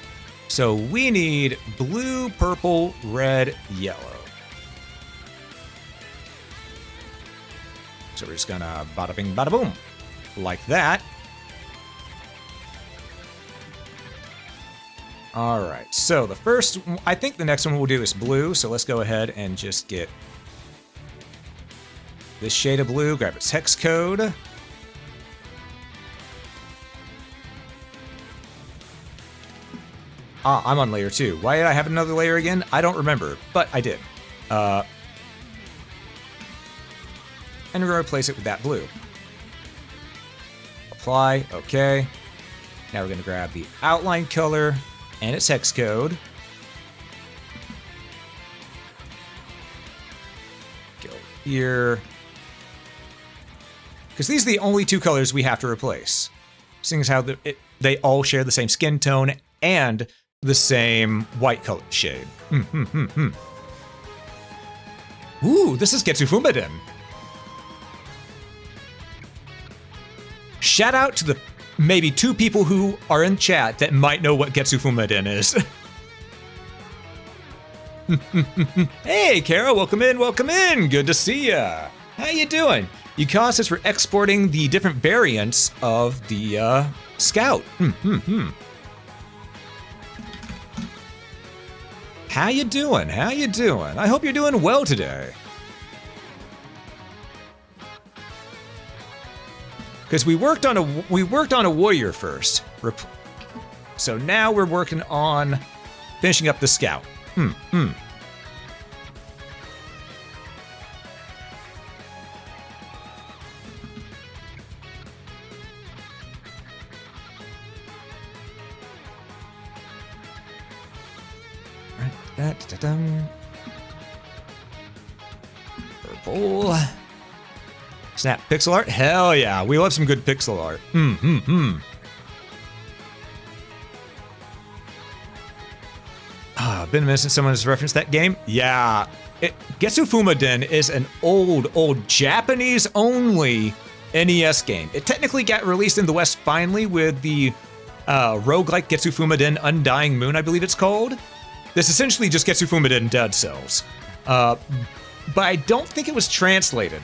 So we need blue, purple, red, yellow. So we're just gonna bada bing, bada boom. Like that. Alright, so the first, I think the next one we'll do is blue, so let's go ahead and just get this shade of blue, grab its hex code. I'm on layer 2. Why did I have another layer again? I don't remember, but I did. And we're going to replace it with that blue. Apply, okay. Now we're going to grab the outline color and its hex code. Go here. Because these are the only two colors we have to replace. Seeing as how they all share the same skin tone and the same white color shade. Ooh, this is Getsufuma Den. Shout out to the maybe 2 people who are in chat that might know what Getsu Fumaden is. Hey, Kara, welcome in, welcome in. Good to see ya. How you doing? You caused us for exporting the different variants of the Scout. How you doing? How you doing? I hope you're doing well today. Because we worked on a warrior first. So now we're working on finishing up the Scout. Purple. Snap pixel art? Hell yeah, we love some good pixel art. Been a minute since someone has referenced that game. Yeah, Getsu Fumaden is an old Japanese-only NES game. It technically got released in the West finally with the roguelike Getsu Fumaden Undying Moon, I believe it's called. This essentially just Getsu Fumaden Dead Cells. But I don't think it was translated.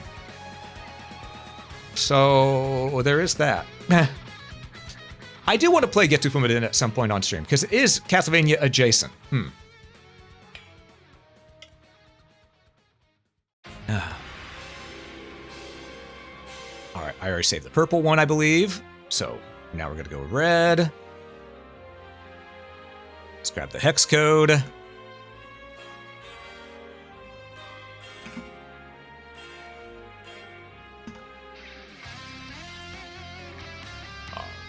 So there is that. I do want to play Getsu Fumaden at some point on stream, because it is Castlevania adjacent. Alright, I already saved the purple one, I believe. So now we're going to go red. Let's grab the hex code.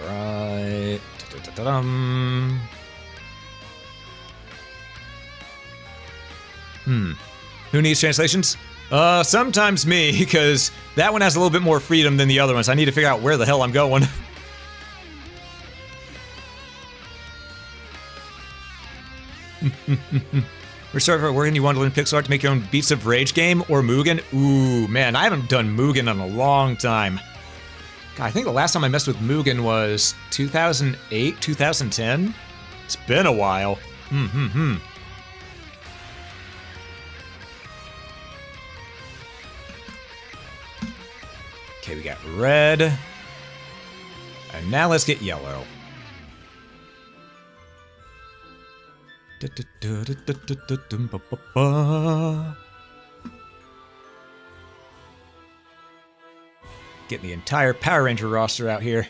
Alright. Who needs translations? Sometimes me, because that one has a little bit more freedom than the other ones. I need to figure out where the hell I'm going. We're sorry for working. You want to learn pixel art to make your own Beats of Rage game or Mugen? Ooh, man, I haven't done Mugen in a long time. God, I think the last time I messed with Mugen was 2008, 2010. It's been a while. Okay, we got red. And now let's get yellow. Getting the entire Power Ranger roster out here.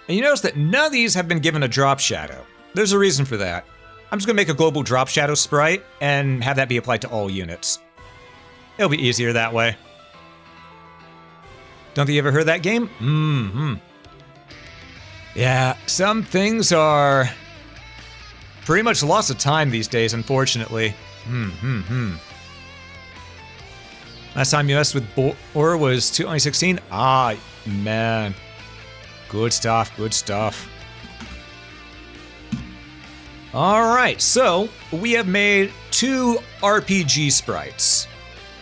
And you notice that none of these have been given a drop shadow. There's a reason for that. I'm just gonna make a global drop shadow sprite and have that be applied to all units. It'll be easier that way. Don't think you ever heard that game? Yeah, some things are pretty much lost of time these days, unfortunately. Last time you messed with Boar was 2016? Ah, man. Good stuff, good stuff. Alright, so we have made 2 RPG sprites.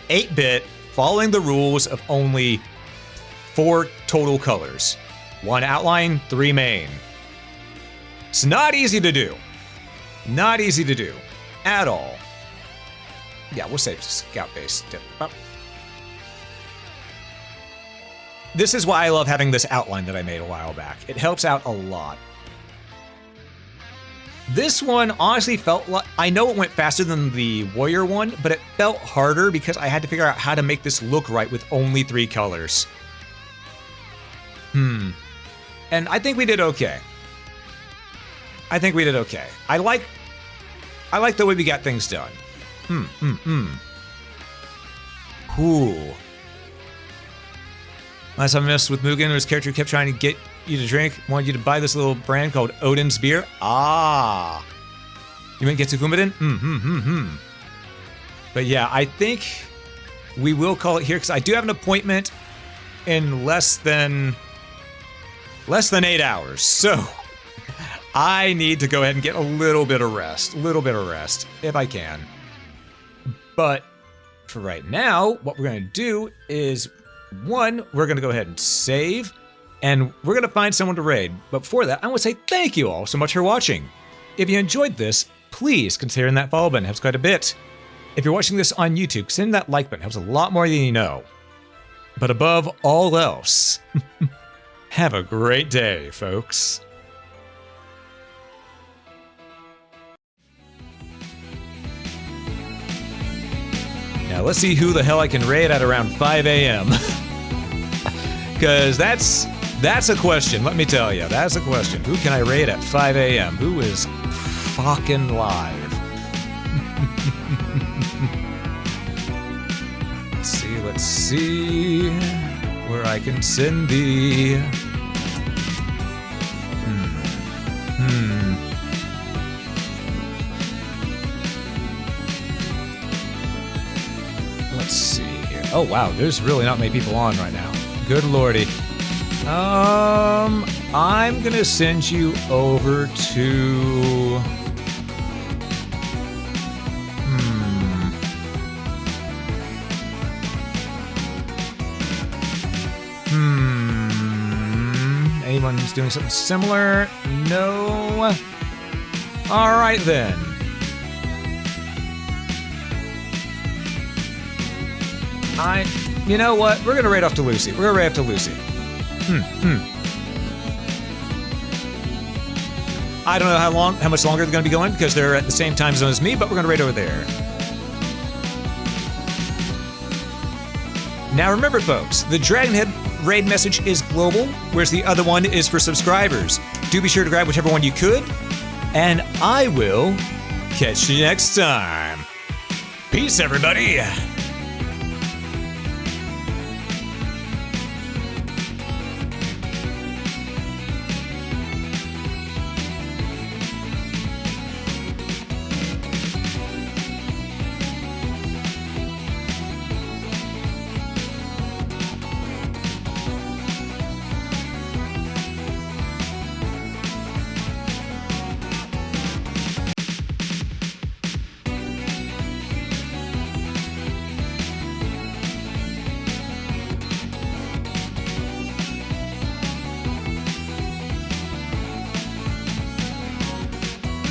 8-bit, following the rules of only 4 total colors. 1 outline, 3 main. It's not easy to do. Not easy to do. At all. Yeah, we'll save Scout-based. This is why I love having this outline that I made a while back. It helps out a lot. This one honestly felt like, I know it went faster than the Warrior one, but it felt harder because I had to figure out how to make this look right with only 3 colors. And I think we did okay. I think we did okay. I like the way we got things done. Cool. Last time I messed with Mugen, his character kept trying to get you to drink, wanted you to buy this little brand called Odin's Beer. Ah. You meant Getsu Fumaden? But yeah, I think we will call it here because I do have an appointment in less than 8 hours. So I need to go ahead and get a little bit of rest if I can. But for right now, what we're going to do is, one, we're going to go ahead and save, and we're going to find someone to raid. But before that, I want to say thank you all so much for watching. If you enjoyed this, please consider hitting that follow button. It helps quite a bit. If you're watching this on YouTube, consider that like button. It helps a lot more than you know. But above all else, have a great day, folks. Now let's see who the hell I can raid at around 5 a.m. Because that's a question, let me tell you. That's a question. Who can I raid at 5 a.m.? Who is fucking live? Let's see where I can send thee. Let's see here. Oh wow, there's really not many people on right now. Good lordy. I'm gonna send you over to. Anyone who's doing something similar? No. All right then. You know what? We're gonna raid off to Lucy. We're gonna raid off to Lucy. I don't know how much longer they're gonna be going because they're at the same time zone as me, but we're gonna raid over there. Now remember, folks, the Dragonhead raid message is global, whereas the other one is for subscribers. Do be sure to grab whichever one you could, and I will catch you next time. Peace, everybody.